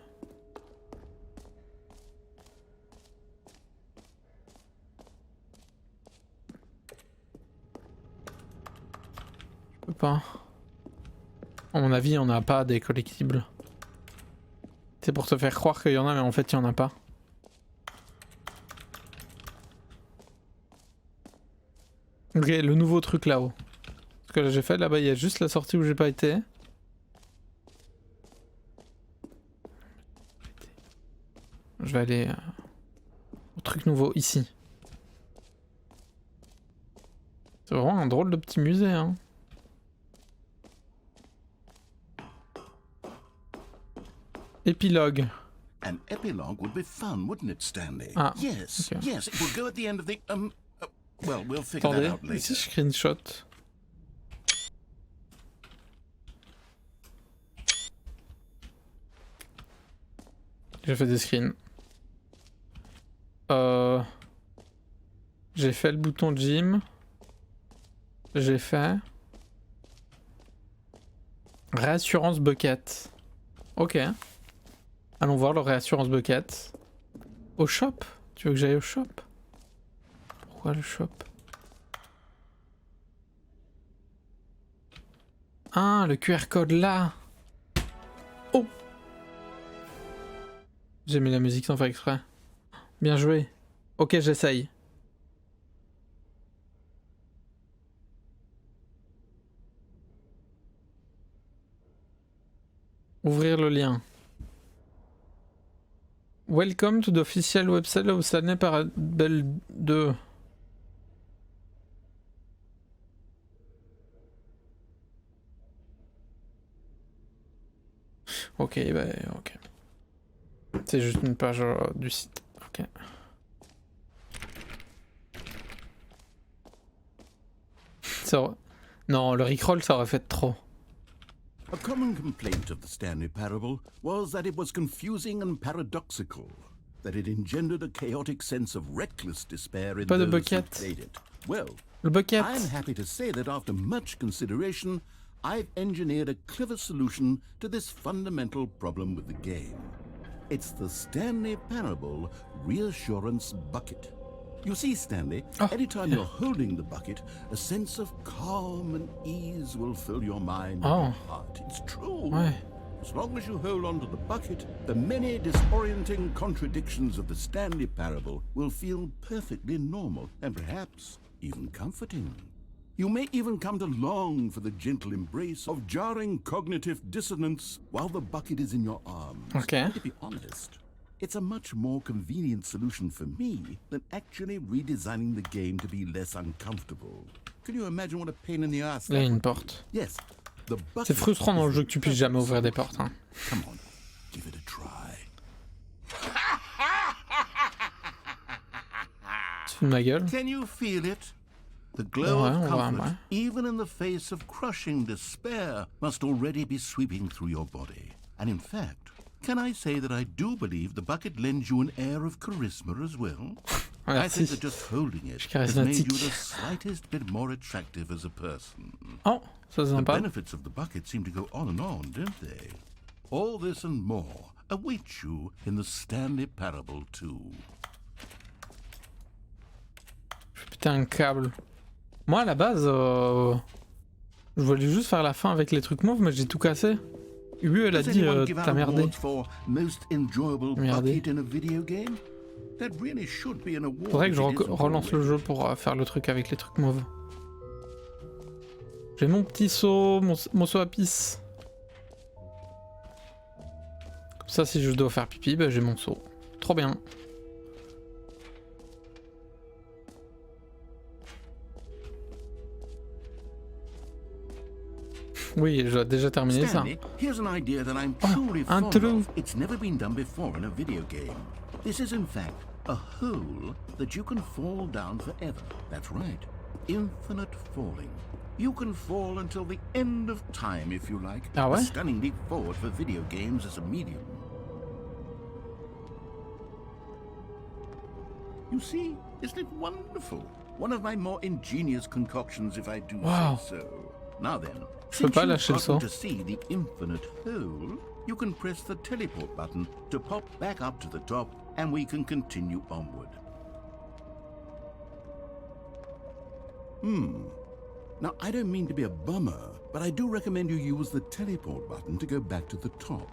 Je peux pas. À mon avis, on n'a pas des collectibles. C'est pour te faire croire qu'il y en a, mais en fait, il y en a pas. Ok, le nouveau truc là-haut. Ce que là j'ai fait, là-bas il y a juste la sortie où j'ai pas été. Je vais aller au truc nouveau ici. C'est vraiment un drôle de petit musée, hein. Épilogue.
An epilogue would be fun, wouldn't it, Stanley?
Ah,
yes,
okay.
yes, it will go at the end of the well, we'll figure
Attendez,
that out later.
ici je screenshot. J'ai fait des screens. J'ai fait le bouton gym. J'ai fait réassurance bucket. Ok. Allons voir le réassurance bucket. Au shop? Tu veux que j'aille au shop? Pourquoi le shop? Ah, le QR code là. Oh! J'ai mis la musique sans faire exprès. Bien joué. Ok, j'essaye. Ouvrir le lien. Welcome to the official website of Stanley Parable 2. Ok, bah ok. C'est juste une page du site. Ok. Ça... Non, le rickroll ça aurait fait trop.
A common complaint of the Stanley Parable was that it was confusing and paradoxical, that it engendered a chaotic sense of reckless despair in those who played it. Well,
le bucket.
I'm happy to say that after much consideration, I've engineered a clever solution to this fundamental problem with the game. It's the Stanley Parable Reassurance Bucket. You see, Stanley, anytime you're holding the bucket, a sense of calm and ease will fill your mind and heart. It's true.
Ouais.
As long as you hold on to the bucket, the many disorienting contradictions of the Stanley Parable will feel perfectly normal and perhaps even comforting. You may even come to long for the gentle embrace of jarring cognitive dissonance while the bucket is in your arms.
Okay.
And to be honest, it's a much more convenient solution for me than actually redesigning the game to be less uncomfortable. Can you imagine what a pain in the ass
Là, il y a
that
une
would be?
porte.
Yes, the bucket
C'est frustrant dans le
is
jeu que tu puisses jamais ouvrir des portes. Hein.
Come on, give it a try.
Tu fous de ma gueule?
Can you feel it? The glow of
Ouais.
comfort, even in the face of crushing despair, must already be sweeping through your body. And in fact, can I say that I do believe the bucket lends you an air of charisma as well? I think that just holding it has made you the slightest bit more attractive as a person.
Oh, ça c'est
The
sympa.
benefits of the bucket seem to go on, don't they? All this and more await you in the Stanley Parable 2.
Putain, un câble. Moi, à la base, je voulais juste faire la fin avec les trucs mauves, mais j'ai tout cassé. Ubu, elle a dit, t'as merdé. Merdé. Faudrait que je relance le jeu pour faire le truc avec les trucs mauves. J'ai mon petit seau, mon seau à pisse. Comme ça, si je dois faire pipi, bah, j'ai mon seau. Trop bien. Oui, j'ai déjà terminé ça.
Here's an idea that I'm
Oh,
truly
un
fond
trou.
of. It's never been done before in a video game. This is in fact a hole that you can fall down forever. That's right. Infinite falling. You can fall until the end of time if you like.
Ah ouais?
A stunning leap forward for video games as a medium. You see, isn't it wonderful? One of my more ingenious concoctions, if I do
Wow.
say so. Now then,
Je peux pas
since
lâcher le
you've
saut.
gotten to see the infinite hole, you can press the teleport button to pop back up to the top, and we can continue onward. Now, I don't mean to be a bummer, but I do recommend you use the teleport button to go back to the top.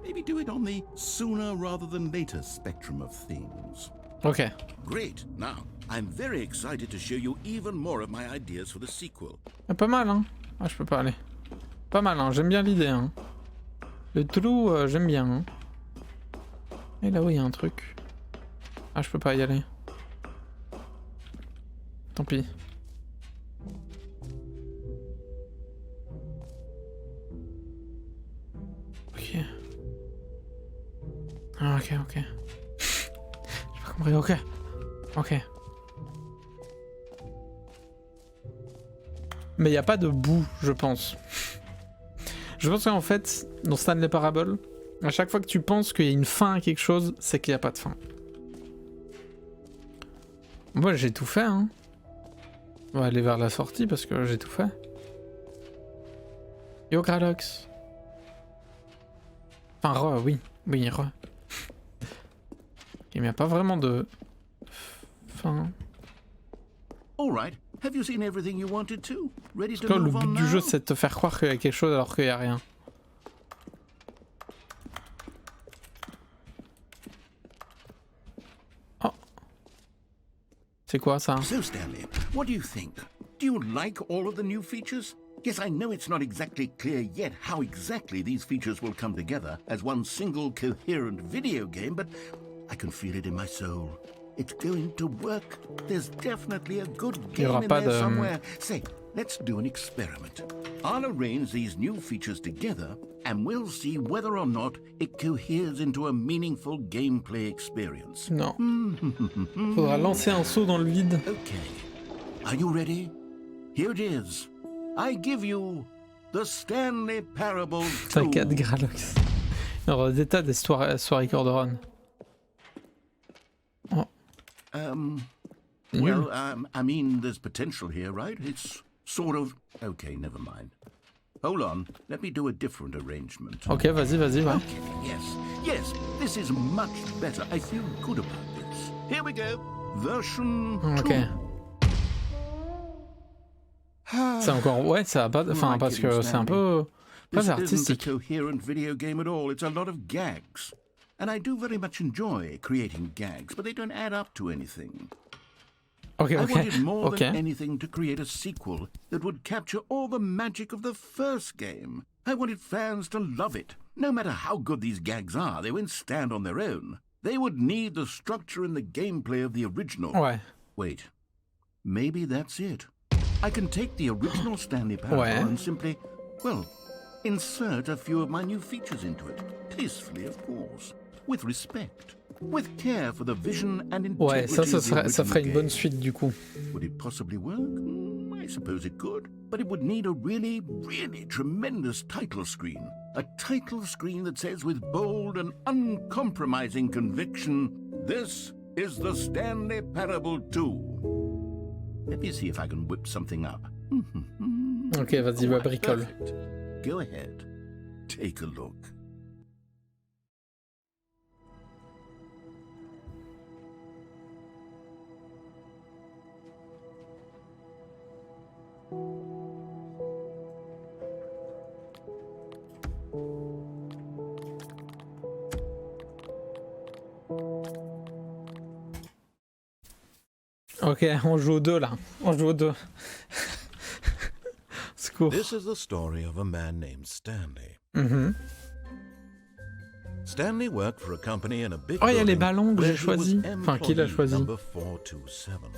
Maybe do it on the sooner rather than later spectrum of things.
Ok.
Great. Now, I'm very excited to show you even more of my ideas for the sequel.
Ah, pas mal, hein. Ah, je peux pas aller. Pas mal, hein. J'aime bien l'idée, hein. Le trou, j'aime bien, hein. Et là-haut, il y a un truc. Ah, je peux pas y aller. Tant pis. Ok. Ah, ok. J'ai pas compris, ok. Mais il n'y a pas de bout, je pense. Je pense qu'en fait, dans Stanley Parable, à chaque fois que tu penses qu'il y a une fin à quelque chose, c'est qu'il n'y a pas de fin. Moi, j'ai tout fait, hein. On va aller vers la sortie parce que j'ai tout fait. Yo, Gralox. Enfin, oui, re. Il n'y a pas vraiment de fin.
All right. Have you seen everything you wanted to? Ready to
Là, le
move on
but du
now?
jeu, c'est de te faire croire qu'il y a quelque chose alors qu'il n'y a rien. Oh. C'est quoi ça?
So, Stanley, what do you think? Do you like all of the new features? Yes, I know it's not exactly clear yet how exactly these features will come together as one single coherent video game, but I can feel it in my soul. It's going to work. There's definitely a good game in there somewhere. Say, let's do an experiment. I'll arrange these new features together, and we'll see whether or not it coheres into a meaningful gameplay experience.
Non. Faudra lancer un saut dans le vide.
Okay. Are you ready? Here it is. I give you the Stanley Parable 2.
T'inquiète, Gralox. Il y aura des tas d'histoires record run. Oh.
Well, I mean, there's potential here, right? It's sort of... Okay, never mind. Hold on, let me do a different arrangement.
Ok, vas-y, ouais.
Okay, yes. This is much better. I feel good about this. Here we go. Version 2.
Ok. C'est encore... Ouais, ça va pas... Enfin, parce que c'est un peu...
This
Pas
isn't a
artistique.
coherent video game at all. It's a lot of gags. And I do very much enjoy creating gags, but they don't add up to anything.
Ok,
I
ok.
wanted more
Ok.
than anything to create a sequel that would capture all the magic of the first game. I wanted fans to love it. No matter how good these gags are, they won't stand on their own. They would need the structure and the gameplay of the original.
Ouais.
Wait, maybe that's it. I can take the original Stanley Parable
Ouais.
and simply, well, insert a few of my new features into it. Tastefully, of course. With respect. With care for the vision and
Ouais,
integrity
ça
of the
ça ferait une
original
bonne
game.
suite du coup.
Would it possibly work? I suppose it could. But it would need a really, really tremendous title screen. A title screen that says with bold and uncompromising conviction, "This is the Stanley Parable 2." Let me see if I can whip something up.
Ok, vas-y, bah, bricole.
Perfect. Go ahead. Take a look.
Ok, on joue aux deux là. On joue aux deux. Secours.
This is the story of a man named Stanley.
Mhm.
Stanley worked for a company in a big
Oh, il y a les
building
ballons que
where
j'ai
he was
choisis. Enfin, qu'il a
employee
choisi.
number 427.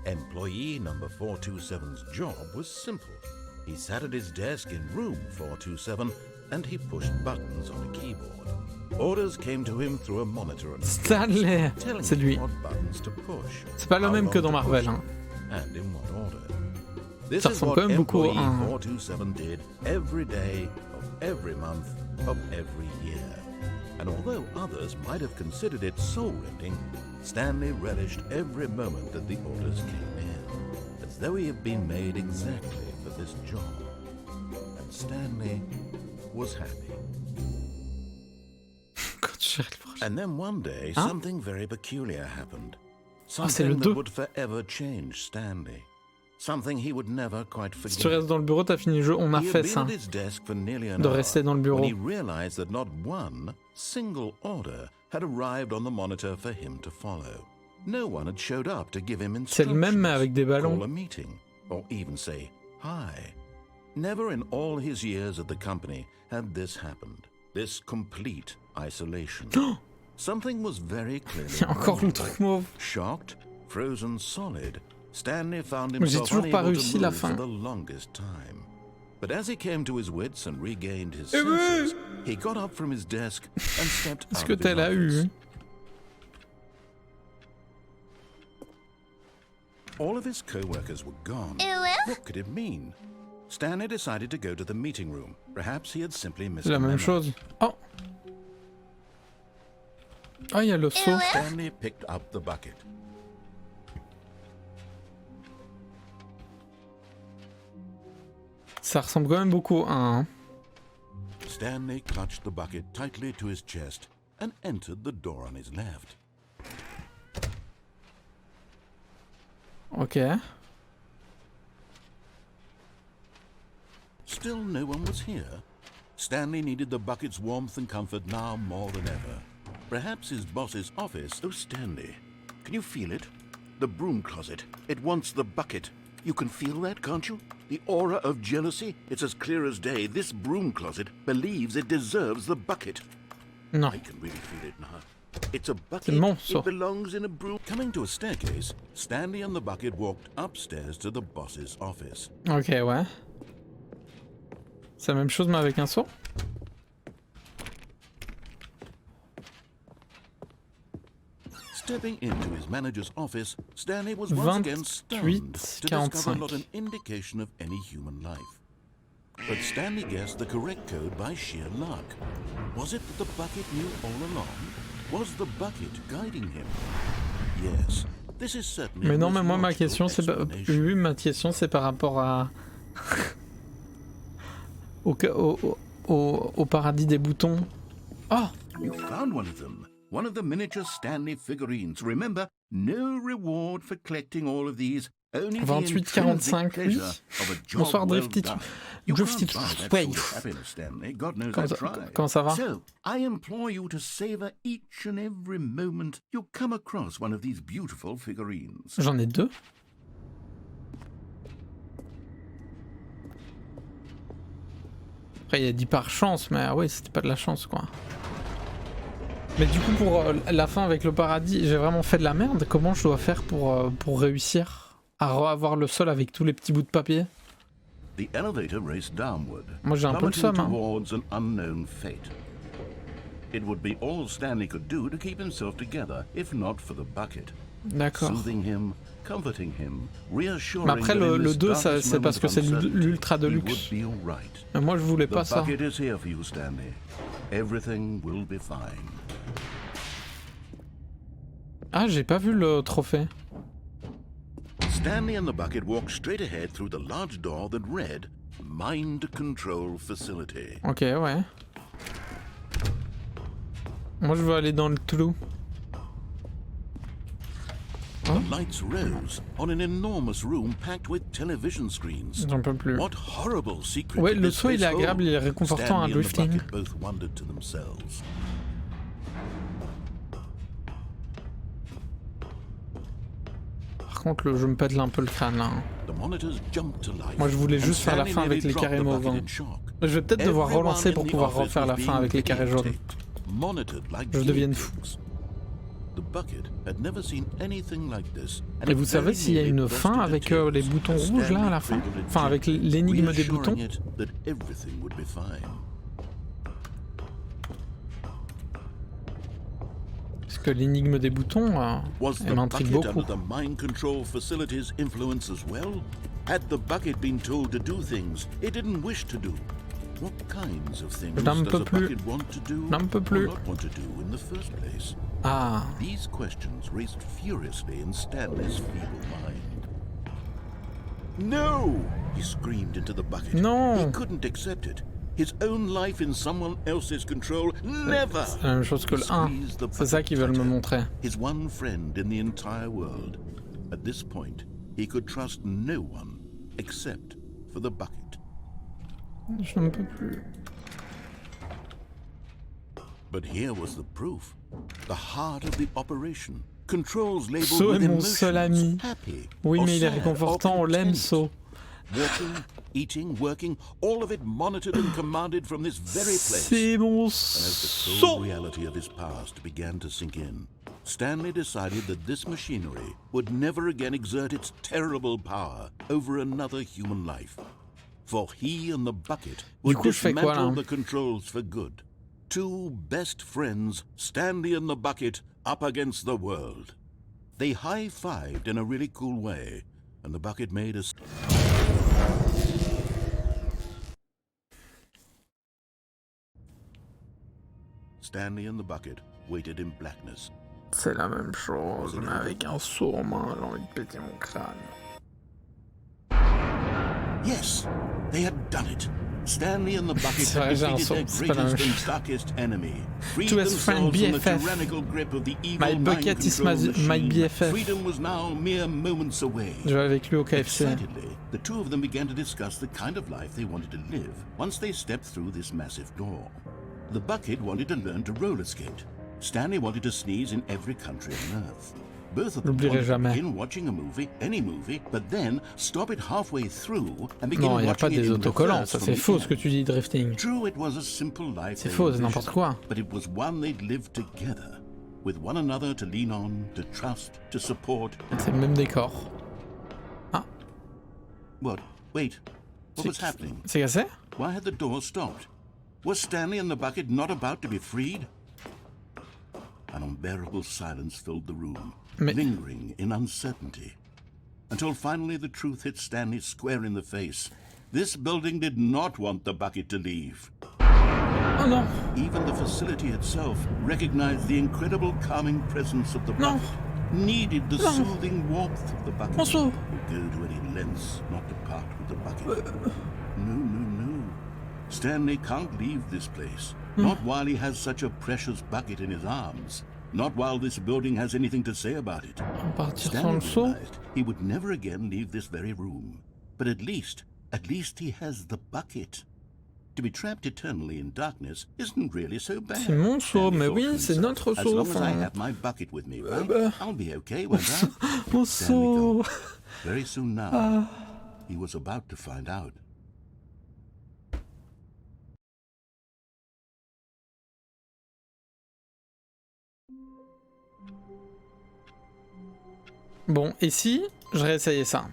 Employee number 427's job was simple. He sat at his desk in room 427 and he pushed buttons on a keyboard. Orders came to him through a monitor and
Stanley,
telling
c'est lui.
him what buttons to push.
C'est pas le
how
même que
long
dans
to
Marvel.
push
Hein.
and in what order. This
Ça
is
ressemble
what
quand même beaucoup
employee
à un-
427 did every day of every month of every year. And although others might have considered it soul-rending, Stanley relished every moment that the orders came in, as though he had been made exactly for this job. And Stanley was happy.
Quand tu cherches le prochain.
And then one day,
Hein?
something very peculiar happened.
Ah, c'est le
Something
2.
that would forever change Stanley. Something he would never quite
Si tu
forget.
restes dans le bureau, t'as fini le jeu. On a
He
fait
had
ça.
been at his desk for nearly an
De
hour
rester dans le bureau.
when he realized that not one single order had arrived on the monitor for him to follow. No one had showed up to give him
C'est le
instructions,
même mais avec des
call
ballons.
a meeting, or even say hi. Never in all his years at the company had this happened. This complete isolation. Something was very clearly
Il y a encore
wrong.
le truc mauve.
Shocked, frozen solid, Stanley found
Mais j'ai
himself
toujours pas
unable
réussi
to
la
move
fin.
for the longest time. But as he came to his wits and regained his
Eh ben
senses, he got up from his desk and stepped
Est-ce
out
que
of his
t'as la
office.
eu?
All of his co-workers were gone. What could it mean? Stanley decided to go to the meeting room. Perhaps he had simply missed
C'est la
a
même
memo.
chose. Oh. Ah, il y a le seau.
Stanley picked up the bucket.
Ça ressemble quand même beaucoup à un.
Stanley clutched the bucket tightly to his chest and entered the door on his left.
Ok.
Still no one was here. Stanley needed the bucket's warmth and comfort now more than ever. Perhaps his boss's office. Oh, Stanley, can you feel it? The broom closet. It wants the bucket. You can feel that, can't you? The aura of jealousy. It's as clear as day. This broom closet believes it deserves the bucket.
Non.
I can really feel it now. It's a bucket.
C'est mon seau.
It belongs in a broom. Coming to a staircase, Stanley and the bucket walked upstairs to the boss's office.
Ok, ouais. C'est la même chose mais avec un seau.
Stepping into his manager's office, Stanley was once again stunned to discover not an indication of any human life. But Stanley guessed the correct code by sheer luck. Was it that the bucket knew all along? Was the bucket guiding him? Yes, this is certainly.
Mais
a
non,
most
mais moi ma
logical
question c'est pas...
explanation.
Oui, ma question c'est par rapport à... au paradis des boutons. Oh,
You found one of them. One of the miniature Stanley figurines. Remember, no reward for collecting all of these. Only the intrinsic pleasure of a job
Bonsoir
well
Drifty.
done. You
Drifty.
can't buy that
Ouais.
sort of happiness, Stanley. God knows I tried.
Comment ça va?
So, I implore you to savor each and every moment you come across one of these beautiful figurines.
J'en ai 2. Après, il a dit par chance, mais ouais, c'était pas de la chance, quoi. Mais du coup, pour la fin avec le paradis, j'ai vraiment fait de la merde. Comment je dois faire pour réussir à avoir le sol avec tous les petits bouts de papier?
The elevator raced downward,
Moi, j'ai un peu le
plummeting
seum, hein.
towards an unknown fate. It would be all Stanley could do to keep himself together, if not for the bucket.
D'accord.
Soothing him, comforting him, reassuring
Mais après,
that in
le
this
2,
darkest
c'est parce que c'est
moment of
l'ultra de
uncertainty,
luxe.
he would be all right.
Mais moi, je voulais pas
The
ça.
bucket is here for you, Stanley. Everything will be fine.
Ah, j'ai pas vu le trophée.
Stanley and the bucket walked straight ahead through the large door that read Mind Control Facility.
Ok, ouais. Moi, je veux aller dans le trou.
The lights rose on an enormous room packed with television screens.
J'en peux plus.
What horrible secret
Ouais,
did
le
this
saut, il est
place
agréable,
hold?
il est réconfortant à
Stanley and the
drifting.
bucket both wondered to themselves.
Par contre, je me pète un peu le crâne, là. hein.
The monitors jumped to life.
Moi, je voulais
and
juste faire la
Stanley
fin avec
nearly
les
dropped
carrés
the
mauves.
bucket
hein.
in shock.
Je vais peut-être devoir
Everyone
relancer pour
in the
pouvoir
office
refaire la
was
fin
being
avec les carrés jaunes.
videotaped, monitored like
Je devienne
guinea
fou.
pigs. The bucket had never seen anything like this, and
Et
it
vous savez
very
s'il y a
nearly
une
burst
fin
into
avec
tears
les boutons
as
rouges là à la
Stanley
fin?
cradled it
Enfin avec
gently,
l'énigme des boutons?
reassuring it that everything would be fine.
Parce que l'énigme des boutons,
Was
elle
the
m'intrigue
bucket
beaucoup.
under the mind control facility's influence as well? Had the bucket been told to do things it didn't wish to do? What kinds of things
N'en
does
peux
a
plus.
bucket want to do
N'en peux
or
plus.
not want to do in the first place?
Ah,
These questions raced furiously in Stanley's feeble mind. No! He screamed into the bucket.
Non!
He couldn't accept it. His own life in someone else's control. Never!
c'est la même chose que le 1. C'est ça qu'ils veulent me montrer.
His one friend in the entire world. At this point, he could trust no one except for the bucket.
Je n'en peux plus.
But here was the proof. The heart of the operation. Controls labeled
So
with
est mon seul ami.
emotions. Happy.
Oui,
or
mais il est
sad,
réconfortant,
or
on l'aime,
content.
So.
Walking, eating, working, all of it monitored and commanded from this very place.
C'est mon
As the
So.
cold reality of his past began to sink in, Stanley decided that this machinery would never again exert its terrible power over another human life. For he and the bucket would
coup, je fais quoi, là?
dismantle the controls for good. Two best friends, Stanley and the bucket, up against the world. They high-fived in a really cool way, and the bucket made a... Stanley and the bucket waited in blackness.
C'est la même chose, mais avec un saut en main, j'ai envie de péter mon crâne.
Yes, they had done it. Stanley and the bucket
C'est vrai,
had
j'ai un
defeated
saut,
their
c'est pas la même
greatest and
chose.
darkest enemy. Freed
To his friend
themselves from the
BFF.
tyrannical grip of the evil
My
mind
bucket is
control
my
machine.
BFF.
Freedom was now mere moments away.
Je vais avec lui au KFC.
Excitedly, the two of them began to discuss the kind of life they wanted to live once they stepped through this massive door. The bucket wanted to learn to roller skate. Stanley wanted to sneeze in every country on Earth. Both of them
J'oublierai
wanted to
jamais.
begin watching a movie, any movie, but then stop it halfway through and begin
Non, il n'y a
watching
pas
it
des
in
autocollants,
reverse
ça
from
c'est
the
faux
end.
ce que tu dis, drifting.
True, it was a simple life.
C'est
they
faux, c'est
envisioned,
n'importe quoi.
But it was one they'd lived together, with one another to lean on, to trust, to support.
C'est le même décor. Ah,
What? Wait. What was happening?
c'est cassé?
Why had the door stopped? Was Stanley and the bucket not about to be freed? An unbearable silence filled the room,
Mais-
lingering in uncertainty. Until finally the truth hit Stanley square in the face. This building did not want the bucket to leave.
Oh non,
Even the facility itself recognized the incredible calming presence of the
Non.
bucket, needed the
Non.
soothing warmth of the bucket,
mon saut.
would go to any lengths not to part with the bucket. No, no, no. Stanley can't leave this place. Not while he has such a precious bucket in his arms. Not while this building has anything to say about it.
On va partir sans
Stanley
le seau.
realized he would never again leave this very room. But at least he has the bucket. To be trapped eternally in darkness isn't really so bad.
C'est mon seau,
Stanley
mais
thought
oui,
to
c'est
himself,
notre
As
seau.
long as I
Enfin,
have my bucket with me, right?
bah.
I'll be okay, won't I?
mon
Stanley
seau.
thought. Very soon now, he was about to find out.
Bon, et si je réessayais ça?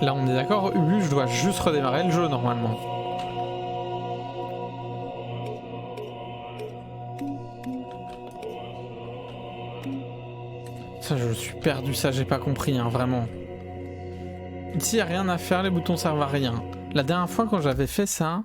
Là, on est d'accord, Ubu, je dois juste redémarrer le jeu normalement. Ça, je suis perdu, ça, j'ai pas compris, hein, vraiment. Ici, y a rien à faire, les boutons servent à rien. La dernière fois, quand j'avais fait ça,